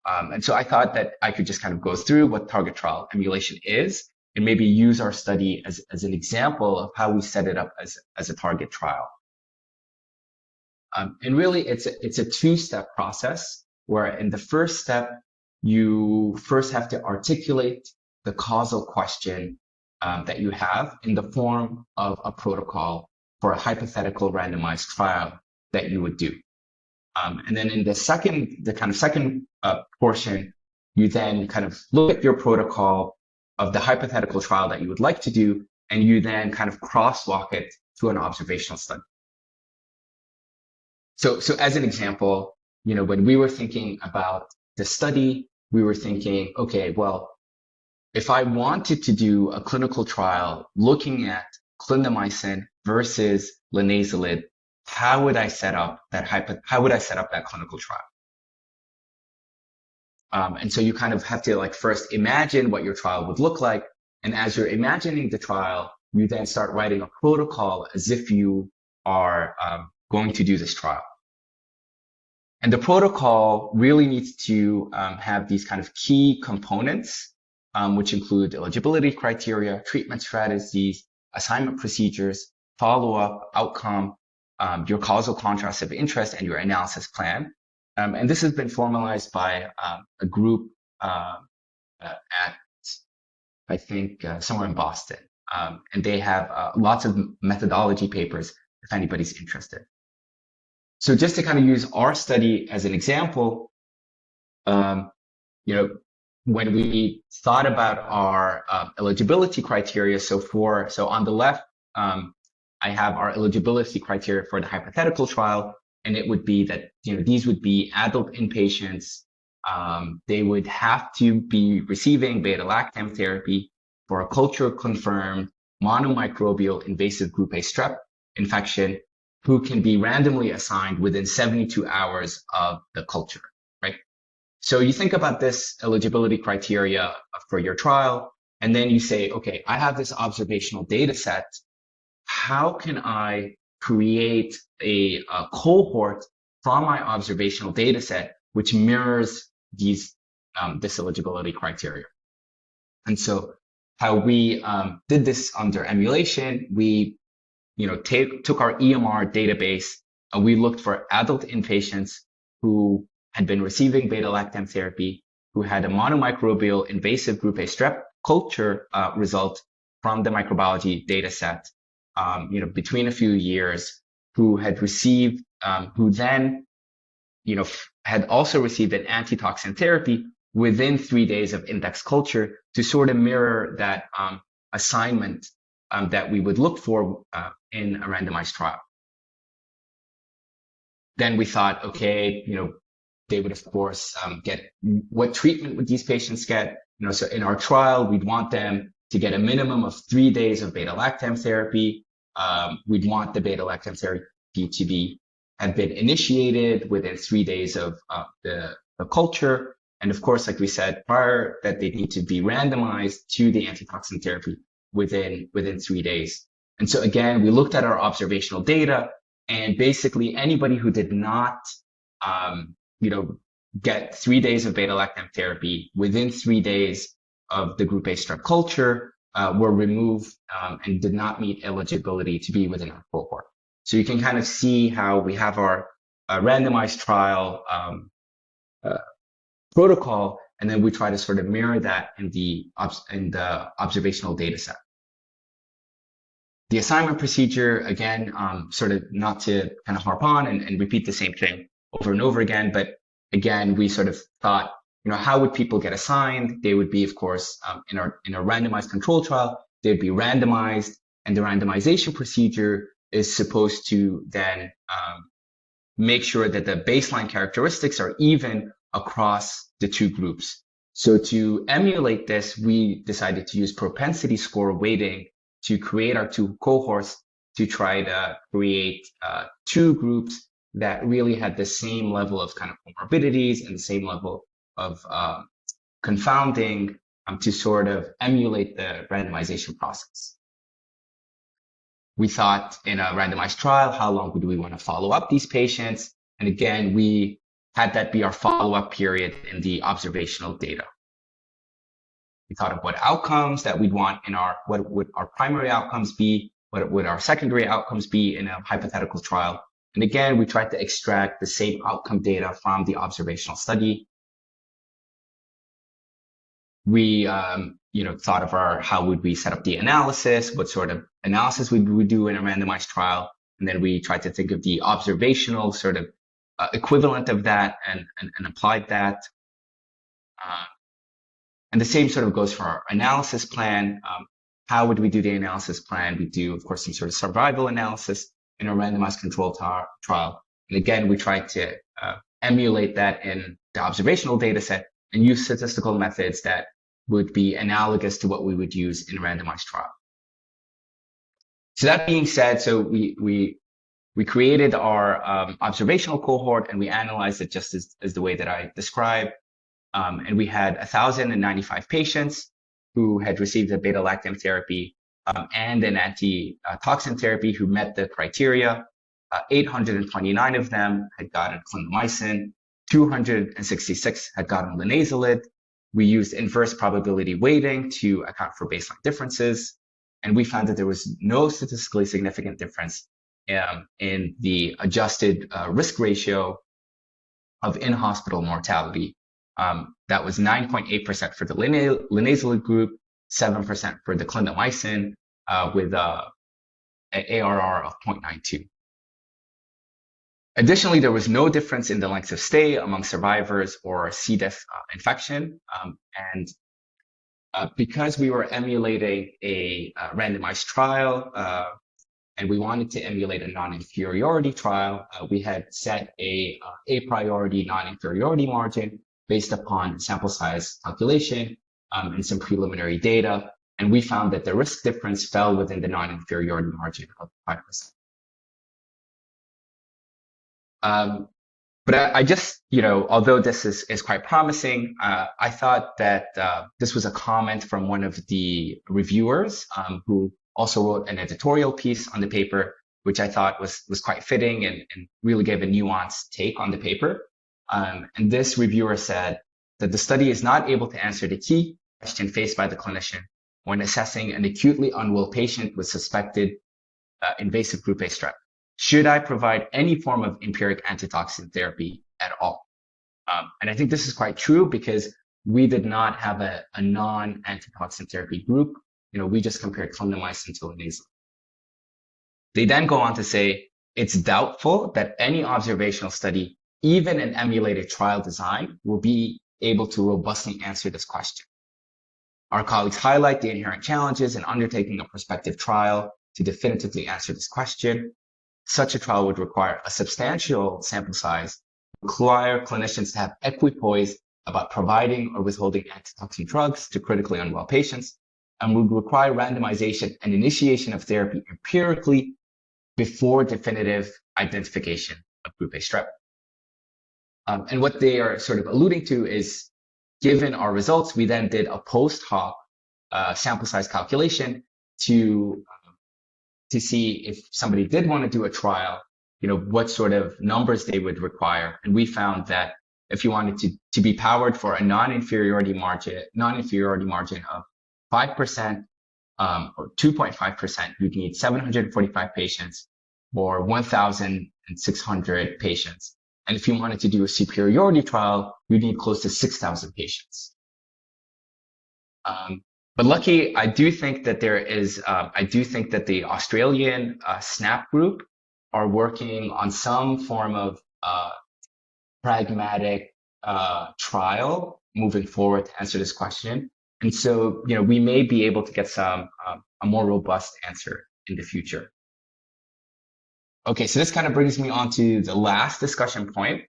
Speaker 2: And so I thought that I could just kind of go through what target trial emulation is and maybe use our study as an example of how we set it up as a target trial. And really, it's a two-step process where in the first step, you first have to articulate the causal question that you have in the form of a protocol for a hypothetical randomized trial that you would do. And then in the second portion, you then kind of look at your protocol of the hypothetical trial that you would like to do, and you then kind of crosswalk it to an observational study. So as an example, when we were thinking about the study, we were thinking, okay, well, if I wanted to do a clinical trial looking at clindamycin versus linezolid, how would I set up that clinical trial? And so you kind of have to first imagine what your trial would look like. And as you're imagining the trial, you then start writing a protocol as if you are going to do this trial. And the protocol really needs to have these kind of key components, which include eligibility criteria, treatment strategies, assignment procedures, follow-up, outcome, your causal contrast of interest, and your analysis plan. And this has been formalized by a group at, I think, somewhere in Boston. And they have lots of methodology papers if anybody's interested. So just to kind of use our study as an example, when we thought about our eligibility criteria, so on the left, I have our eligibility criteria for the hypothetical trial, and it would be that these would be adult inpatients. They would have to be receiving beta-lactam therapy for a culture-confirmed monomicrobial invasive group A strep infection, who can be randomly assigned within 72 hours of the culture, right? So you think about this eligibility criteria for your trial, and then you say, okay, I have this observational data set. How can I create a cohort from my observational data set which mirrors this eligibility criteria? And so how we did this under emulation, we took our EMR database and we looked for adult inpatients who had been receiving beta-lactam therapy, who had a monomicrobial invasive group A strep culture result from the microbiology data set, between a few years, who had received, who then, had also received an antitoxin therapy within 3 days of index culture to sort of mirror that assignment that we would look for in a randomized trial. Then we thought, okay, they would of course get, what treatment would these patients get? So in our trial, we'd want them to get a minimum of 3 days of beta-lactam therapy. We'd want the beta-lactam therapy to have been initiated within 3 days of the culture. And of course, like we said prior, that they need to be randomized to the antitoxin therapy within 3 days. And so again, we looked at our observational data, and basically anybody who did not, get 3 days of beta-lactam therapy within 3 days of the group A strep culture were removed and did not meet eligibility to be within our cohort. So you can kind of see how we have our randomized trial protocol, and then we try to sort of mirror that in the observational data set. The assignment procedure, again, sort of not to kind of harp on and repeat the same thing over and over again, but again, we sort of thought, how would people get assigned? They would be, of course, in a randomized control trial, they'd be randomized, and the randomization procedure is supposed to then make sure that the baseline characteristics are even across the two groups. So to emulate this, we decided to use propensity score weighting to create our two cohorts to try to create two groups that really had the same level of kind of comorbidities and the same level of confounding to sort of emulate the randomization process. We thought in a randomized trial, how long would we want to follow up these patients? And again, we had that be our follow-up period in the observational data. We thought of what outcomes that we'd want in what would our primary outcomes be, what would our secondary outcomes be in a hypothetical trial. And again, we tried to extract the same outcome data from the observational study. We, thought of how would we set up the analysis, what sort of analysis we would do in a randomized trial. And then we tried to think of the observational sort of equivalent of that and applied that. And the same sort of goes for our analysis plan. How would we do the analysis plan? We do, of course, some sort of survival analysis in a randomized control trial. And again, we tried to emulate that in the observational data set and use statistical methods that would be analogous to what we would use in a randomized trial. So that being said, so we created our observational cohort and we analyzed it just as the way that I described. And we had 1,095 patients who had received a beta-lactam therapy and an antitoxin therapy who met the criteria. 829 of them had gotten clindamycin, 266 had gotten linezolid. We used inverse probability weighting to account for baseline differences, and we found that there was no statistically significant difference in the adjusted risk ratio of in-hospital mortality. That was 9.8% for the linezolid group, 7% for the clindamycin, with an ARR of 0.92. Additionally, there was no difference in the length of stay among survivors or C. diff infection. Because we were emulating a randomized trial and we wanted to emulate a non-inferiority trial, we had set a priority non-inferiority margin based upon sample size calculation and some preliminary data. And we found that the risk difference fell within the non-inferiority margin of 5%. But I just, although this is quite promising, I thought that this was a comment from one of the reviewers who also wrote an editorial piece on the paper, which I thought was quite fitting and really gave a nuanced take on the paper. And this reviewer said that the study is not able to answer the key question faced by the clinician when assessing an acutely unwell patient with suspected invasive group A strep. Should I provide any form of empiric antitoxin therapy at all? And I think this is quite true because we did not have a non-antitoxin therapy group. We just compared clindamycin to linezolid. They then go on to say, it's doubtful that any observational study, even an emulated trial design, will be able to robustly answer this question. Our colleagues highlight the inherent challenges in undertaking a prospective trial to definitively answer this question. Such a trial would require a substantial sample size, require clinicians to have equipoise about providing or withholding antitoxin drugs to critically unwell patients, and would require randomization and initiation of therapy empirically before definitive identification of group A strep. And what they are sort of alluding to is, given our results, we then did a post hoc sample size calculation to see if somebody did want to do a trial, what sort of numbers they would require. And we found that if you wanted to be powered for a non-inferiority margin of 5% or 2.5%, you'd need 745 patients or 1,600 patients. And if you wanted to do a superiority trial, you'd need close to 6,000 patients. But lucky, I do think that the Australian SNAP group are working on some form of pragmatic trial moving forward to answer this question. And so, we may be able to get a more robust answer in the future. Okay, so this kind of brings me on to the last discussion point,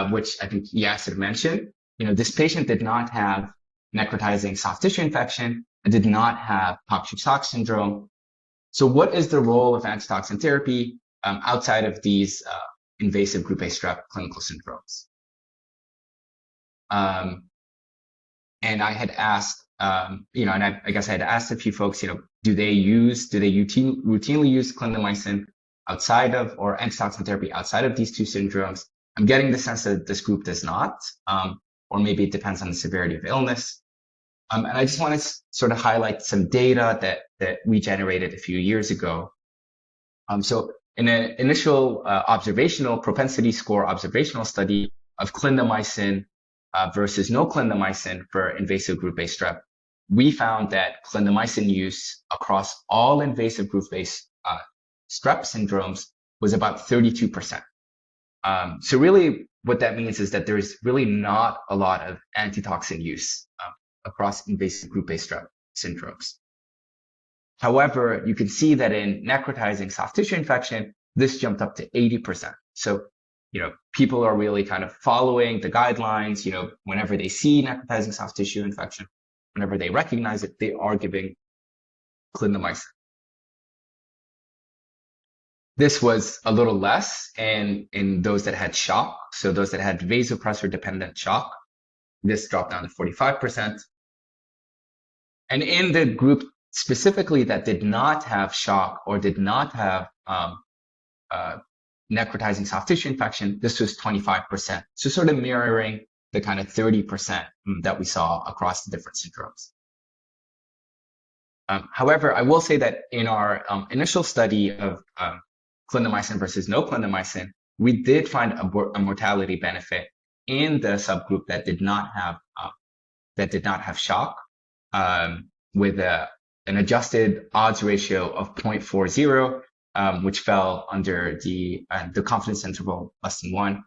Speaker 2: which I think Yasser mentioned. This patient did not have necrotizing soft tissue infection and did not have Cox syndrome. So what is the role of antitoxin therapy outside of these invasive group A strep clinical syndromes? And I had asked, and I guess I had asked a few folks, do they routinely use clindamycin outside of, or antitoxin therapy outside of these two syndromes? I'm getting the sense that this group does not, or maybe it depends on the severity of illness. And I just want to sort of highlight some data that we generated a few years ago. So in an initial propensity score observational study of clindamycin versus no clindamycin for invasive group A strep, we found that clindamycin use across all invasive group A strep syndromes was about 32%. So really what that means is that there is really not a lot of antitoxin use across invasive group A strep syndromes. However, you can see that in necrotizing soft tissue infection, this jumped up to 80%. So, people are really kind of following the guidelines, whenever they see necrotizing soft tissue infection, whenever they recognize it, they are giving clindamycin. This was a little less in those that had shock. So those that had vasopressor dependent shock, this dropped down to 45%. And in the group specifically that did not have shock or did not have necrotizing soft tissue infection, this was 25%. So sort of mirroring the kind of 30% that we saw across the different syndromes. However, I will say that in our initial study of clindamycin versus no clindamycin, we did find a mortality benefit in the subgroup that did not have shock, with an adjusted odds ratio of 0.40, which fell under the confidence interval less than 1.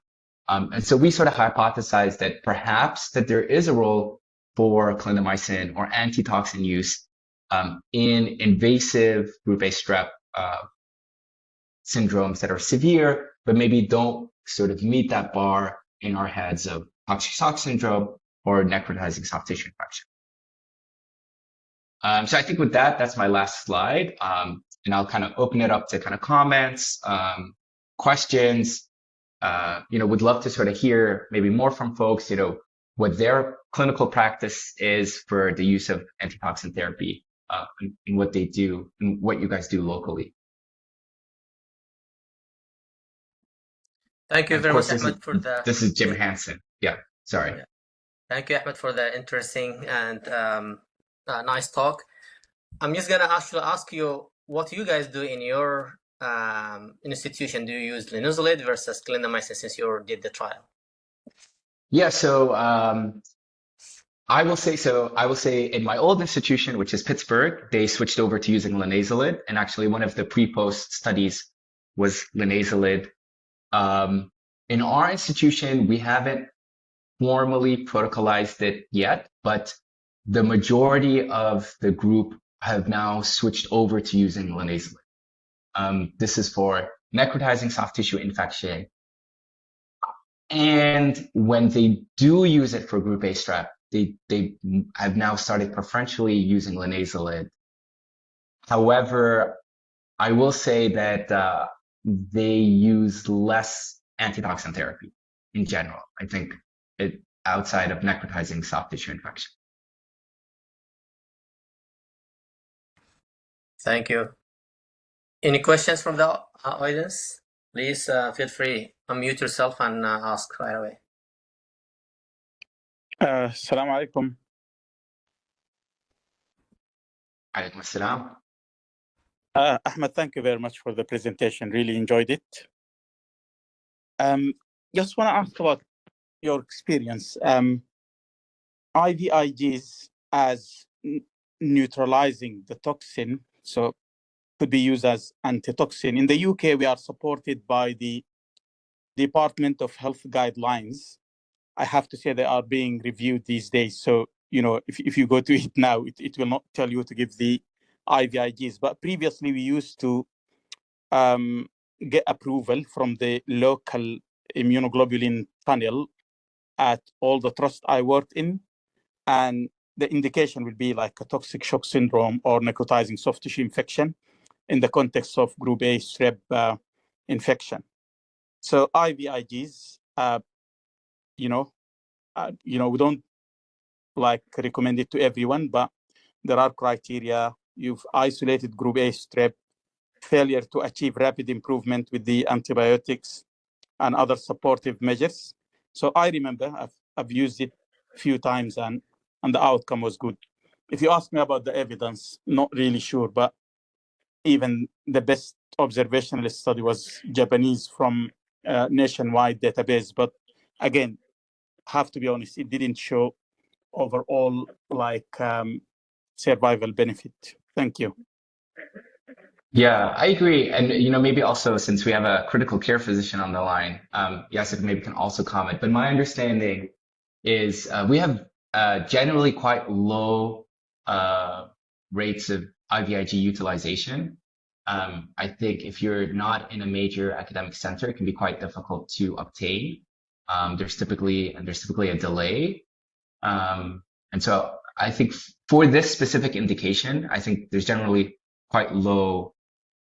Speaker 2: And so we sort of hypothesized that perhaps that there is a role for clindamycin or antitoxin use in invasive group A strep syndromes that are severe, but maybe don't sort of meet that bar in our heads of Cox syndrome or necrotizing soft tissue infection. So I think with that, that's my last slide. And I'll kind of open it up to kind of comments, questions. Would love to sort of hear maybe more from folks, what their clinical practice is for the use of antitoxin therapy, and what they do and what you guys do locally.
Speaker 1: Thank you very much, Ahmed, for the...
Speaker 2: This is Jim Hansen. Yeah, sorry.
Speaker 1: Yeah. Thank you, Ahmed, for the interesting and nice talk. I'm just going to actually ask you what you guys do in your institution. Do you use linezolid versus clindamycin since you did the trial?
Speaker 2: Yeah, so I will say in my old institution, which is Pittsburgh, they switched over to using linezolid, and actually one of the pre-post studies was linezolid. In our institution, we haven't formally protocolized it yet, but the majority of the group have now switched over to using linezolid. This is for necrotizing soft tissue infection. And when they do use it for group A strep, they have now started preferentially using linezolid. However, I will say that they use less antitoxin therapy in general. I think outside of necrotizing soft tissue infection.
Speaker 1: Thank you. Any questions from the audience? Please feel free, unmute yourself and ask right away.
Speaker 4: Assalamu alaikum.
Speaker 2: Alaikum assalam.
Speaker 4: Ahmed, thank you very much for the presentation. Really enjoyed it. Just want to ask about your experience. IVIGs as neutralizing the toxin, so could be used as antitoxin. In the UK, we are supported by the Department of Health guidelines. I have to say they are being reviewed these days. So, you know, if you go to it now, it will not tell you to give the IVIGs. But previously, we used to get approval from the local immunoglobulin panel at all the trust I worked in. And the indication will be like a toxic shock syndrome or necrotizing soft tissue infection in the context of group A strep infection. So IVIGs, we don't like recommend it to everyone, but there are criteria. You've isolated group A strep, failure to achieve rapid improvement with the antibiotics and other supportive measures. So I remember I've used it a few times and the outcome was good. If you ask me about the evidence, not really sure, but even the best observational study was Japanese from nationwide database. But again, have to be honest, it didn't show overall like survival benefit. Thank you.
Speaker 2: Yeah, I agree. And, maybe also since we have a critical care physician on the line, Yasif maybe can also comment. But my understanding is we have generally quite low rates of IVIG utilization. I think if you're not in a major academic center, it can be quite difficult to obtain. There's typically a delay. And so I think for this specific indication, I think there's generally quite low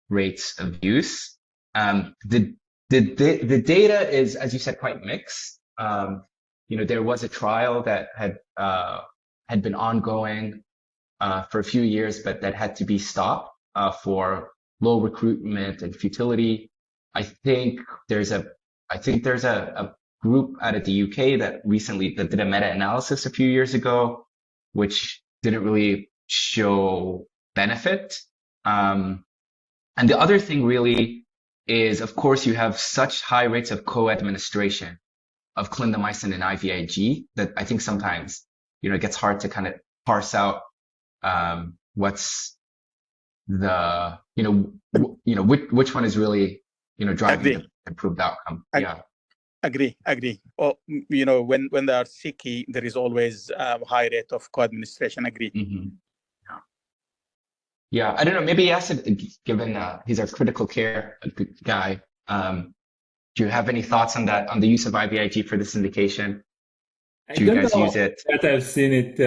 Speaker 2: rates of use. The data is, as you said, quite mixed. There was a trial that had been ongoing for a few years, but that had to be stopped for low recruitment and futility. I think there's a group out of the UK that did a meta-analysis a few years ago, which didn't really show benefit. And the other thing really is, of course, you have such high rates of co-administration of clindamycin and IVIG that I think sometimes, it gets hard to kind of parse out what's the, which one is really, driving the improved outcome.
Speaker 4: Agree. Or, when they are sicky, there is always a high rate of co-administration. Agree.
Speaker 2: Mm-hmm. Yeah, I don't know. Maybe Yasir, given he's our critical care guy, do you have any thoughts on that, on the use of IVIG for this indication? Do you guys use it?
Speaker 3: That I've seen it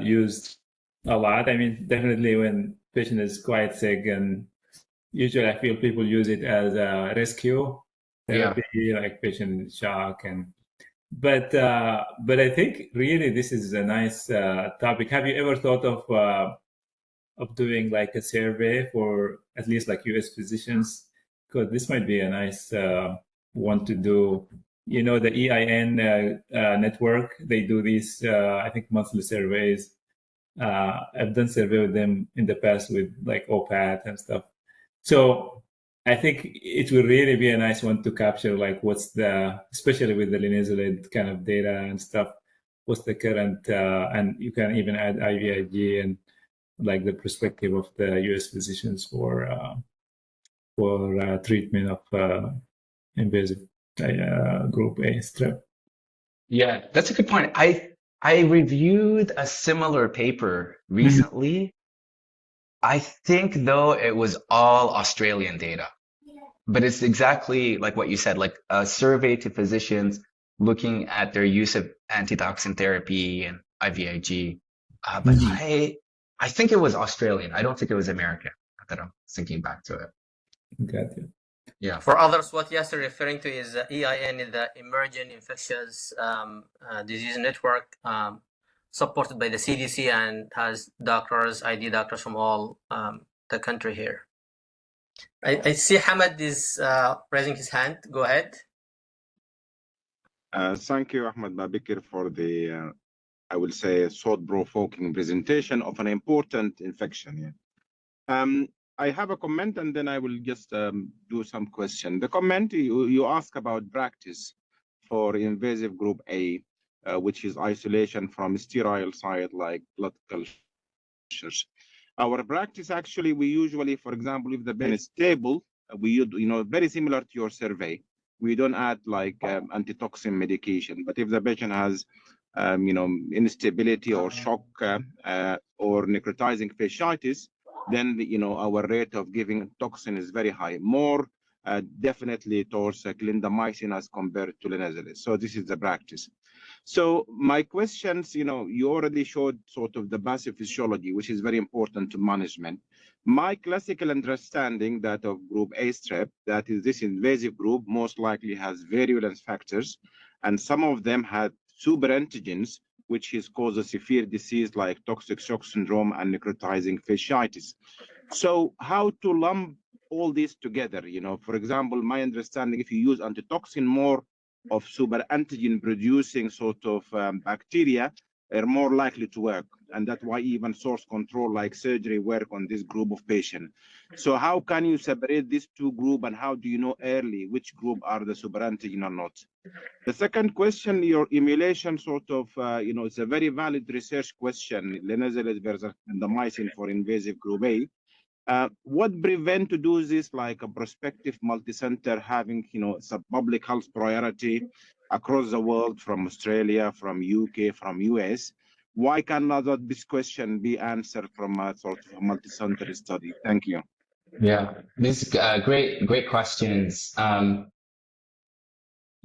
Speaker 3: used a lot. I mean, definitely when patient is quite sick, and usually I feel people use it as a rescue therapy, like patient in shock. But I think really this is a nice topic. Have you ever thought of doing like a survey for at least like US physicians? Because this might be a nice one to do. The EIN network, they do these, I think, monthly surveys. I've done survey with them in the past with like OPAT and stuff. So I think it will really be a nice one to capture like especially with the linezolid kind of data and stuff, what's the current, and you can even add IVIG and like the perspective of the US physicians for treatment of invasive group A strep.
Speaker 2: Yeah, that's a good point. I I reviewed a similar paper recently. I think though it was all Australian data, but it's exactly like what you said, like a survey to physicians looking at their use of antitoxin therapy and IVIG. But I think it was Australian. I don't think it was American that I'm thinking back to it.
Speaker 3: Got you.
Speaker 2: Yeah.
Speaker 1: For others, what Yasser referring to is EIN, is the Emerging Infectious Disease Network, supported by the CDC and has doctors, ID doctors from all the country here. I see Hamad is raising his hand. Go ahead.
Speaker 5: Thank you, Ahmed Babikir, for the, I will say, thought-provoking presentation of an important infection. I have a comment, and then I will just do some question. The comment you ask about practice for invasive group A, which is isolation from sterile site like blood cultures. Our practice, actually, we usually, for example, if the patient is stable, we, very similar to your survey, we don't add like antitoxin medication. But if the patient has, instability or shock or necrotizing fasciitis, then our rate of giving toxin is very high, more definitely towards clindamycin as compared to linezolid. So this is the practice. So my questions, you already showed sort of the pathophysiology, which is very important to management. My classical understanding that of group A strep, that is this invasive group, most likely has virulence factors, and some of them had superantigens, which is cause a severe disease like toxic shock syndrome and necrotizing fasciitis. So how to lump all this together? For example, my understanding, if you use antitoxin, more of superantigen producing sort of bacteria are more likely to work. And that's why even source control like surgery work on this group of patients. So how can you separate these two groups, and how do you know early which group are the superantigen or not? The second question, your emulation sort of, it's a very valid research question, linezolid versus clindamycin for invasive group A. What prevent to do this like a prospective multi-center having, it's a public health priority across the world, from Australia, from UK, from US? Why cannot this question be answered from a sort of a multi-center study? Thank you.
Speaker 2: Yeah, these great questions.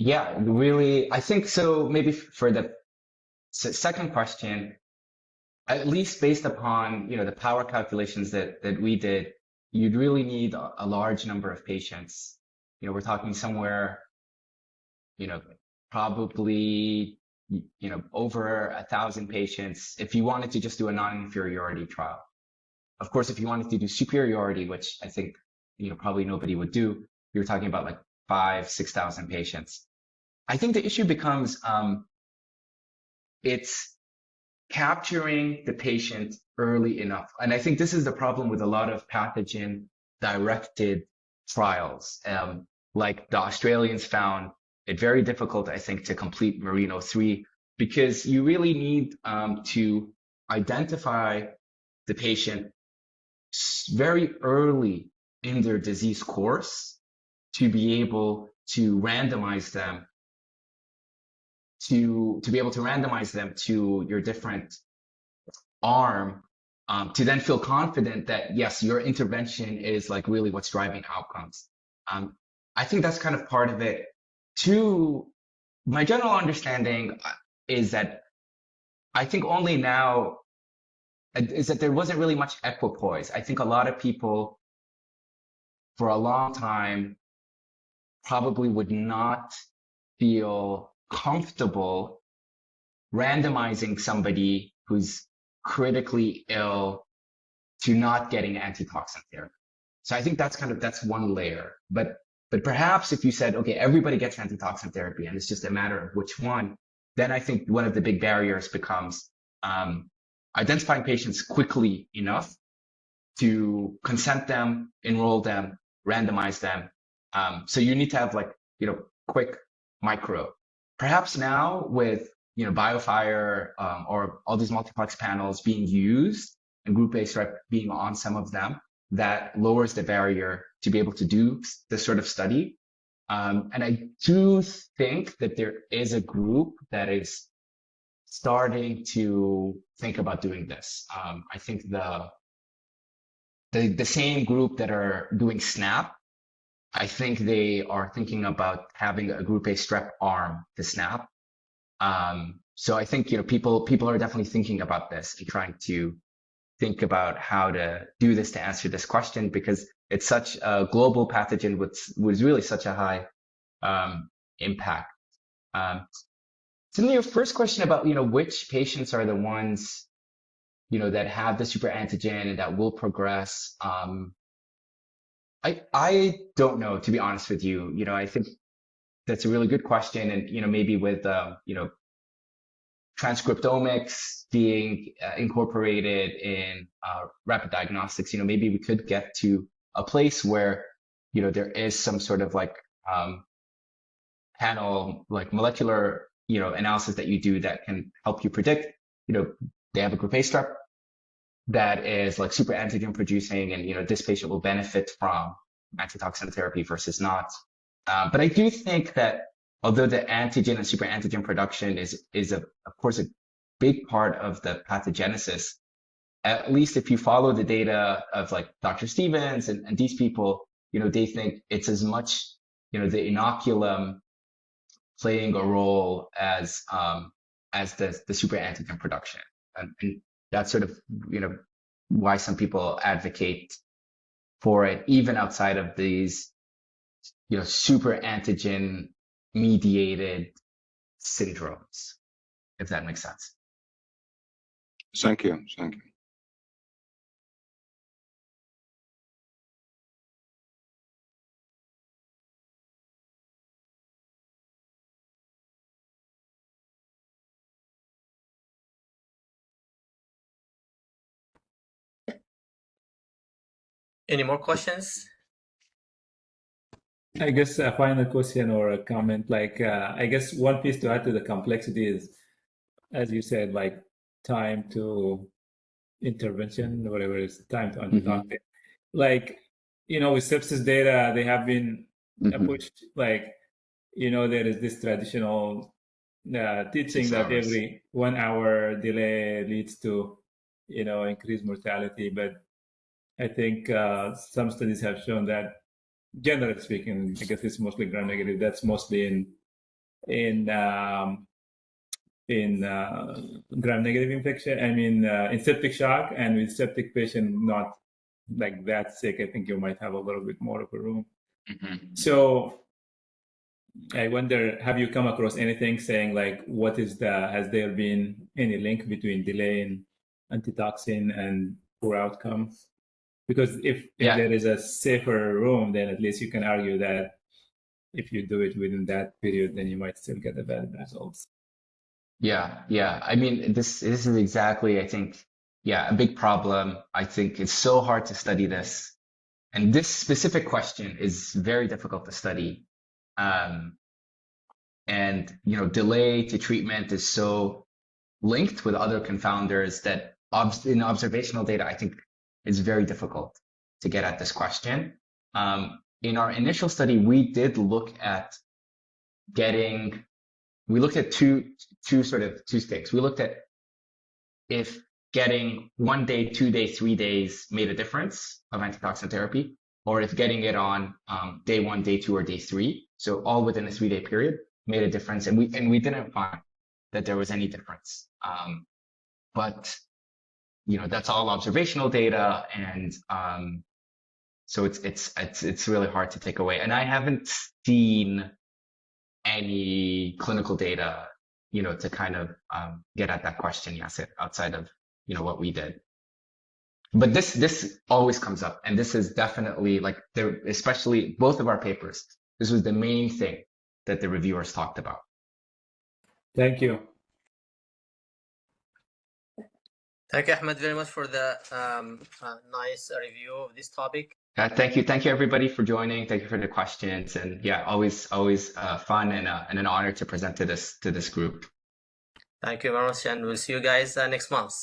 Speaker 2: Yeah, really, I think so. Maybe for the second question, at least based upon the power calculations that we did, you'd really need a large number of patients. We're talking somewhere, probably over 1,000 patients if you wanted to just do a non-inferiority trial. Of course, if you wanted to do superiority, which I think probably nobody would do, you're talking about like 5,000-6,000 patients. I think the issue becomes it's capturing the patient early enough. And I think this is the problem with a lot of pathogen-directed trials. Like the Australians found it very difficult, I think, to complete Merino 3, because you really need to identify the patient very early in their disease course to be able to randomize them to your different arm, to then feel confident that yes, your intervention is like really what's driving outcomes. I think that's kind of part of it. Two, my general understanding is that I think only now is that there wasn't really much equipoise. I think a lot of people for a long time probably would not feel comfortable randomizing somebody who's critically ill to not getting antitoxin therapy. So I think that's one layer. But perhaps if you said, okay, everybody gets antitoxin therapy and it's just a matter of which one, then I think one of the big barriers becomes identifying patients quickly enough to consent them, enroll them, randomize them. So you need to have like, quick micro. Perhaps now with, BioFire or all these multiplex panels being used and Group A strep being on some of them, that lowers the barrier to be able to do this sort of study. And I do think that there is a group that is starting to think about doing this. I think the same group that are doing SNAP, I think they are thinking about having a group A strep arm to SNAP. So I think, people are definitely thinking about this and trying to think about how to do this to answer this question, because it's such a global pathogen with really such a high impact. So your first question about, which patients are the ones, that have the super antigen and that will progress. I don't know, to be honest with you. I think that's a really good question. And, maybe with, transcriptomics being incorporated in rapid diagnostics, maybe we could get to a place where, there is some sort of like panel, like molecular, analysis that you do that can help you predict, they have a group A strep that is like super antigen producing, and, this patient will benefit from antitoxin therapy versus not. But I do think that although the antigen and super antigen production is of course a big part of the pathogenesis, at least if you follow the data of like Dr. Stevens and these people, they think it's as much, the inoculum playing a role as the super antigen production. And that's sort of, why some people advocate for it, even outside of these, super antigen mediated syndromes, if that makes sense.
Speaker 5: Thank you. Thank you.
Speaker 1: Any more questions?
Speaker 3: I guess a final question or a comment, like, I guess one piece to add to the complexity is, as you said, like time to intervention, whatever it is, time to antitoxin. Like, with sepsis data, they have been pushed, like, there is this traditional teaching that every 1 hour delay leads to, increased mortality. But I think some studies have shown that, generally speaking, I guess it's mostly gram-negative. That's mostly in gram-negative infection. I mean, in septic shock, and with septic patient not like that sick, I think you might have a little bit more of a room. So I wonder, have you come across anything saying like, has there been any link between delay in antitoxin and poor outcomes? Because if there is a safer room, then at least you can argue that if you do it within that period, then you might still get the better results.
Speaker 2: Yeah. I mean, this is exactly, I think, a big problem. I think it's so hard to study this. And this specific question is very difficult to study. And, delay to treatment is so linked with other confounders that in observational data, I think it's very difficult to get at this question. In our initial study, we did look at two things. We looked at if getting 1 day, 2 days, 3 days made a difference of antitoxin therapy, or if getting it on day 1, day 2, or day 3, so all within a 3-day period, made a difference. And we didn't find that there was any difference. But that's all observational data, and so it's really hard to take away. And I haven't seen any clinical data, to kind of get at that question, Yasir, outside of what we did. But this always comes up, and this is definitely like especially both of our papers. This was the main thing that the reviewers talked about.
Speaker 3: Thank you.
Speaker 1: Thank you, Ahmed, very much for the nice review of this topic.
Speaker 2: Thank you everybody for joining. Thank you for the questions, and always fun and an honor to present to this group.
Speaker 1: Thank you very much, and we'll see you guys next month.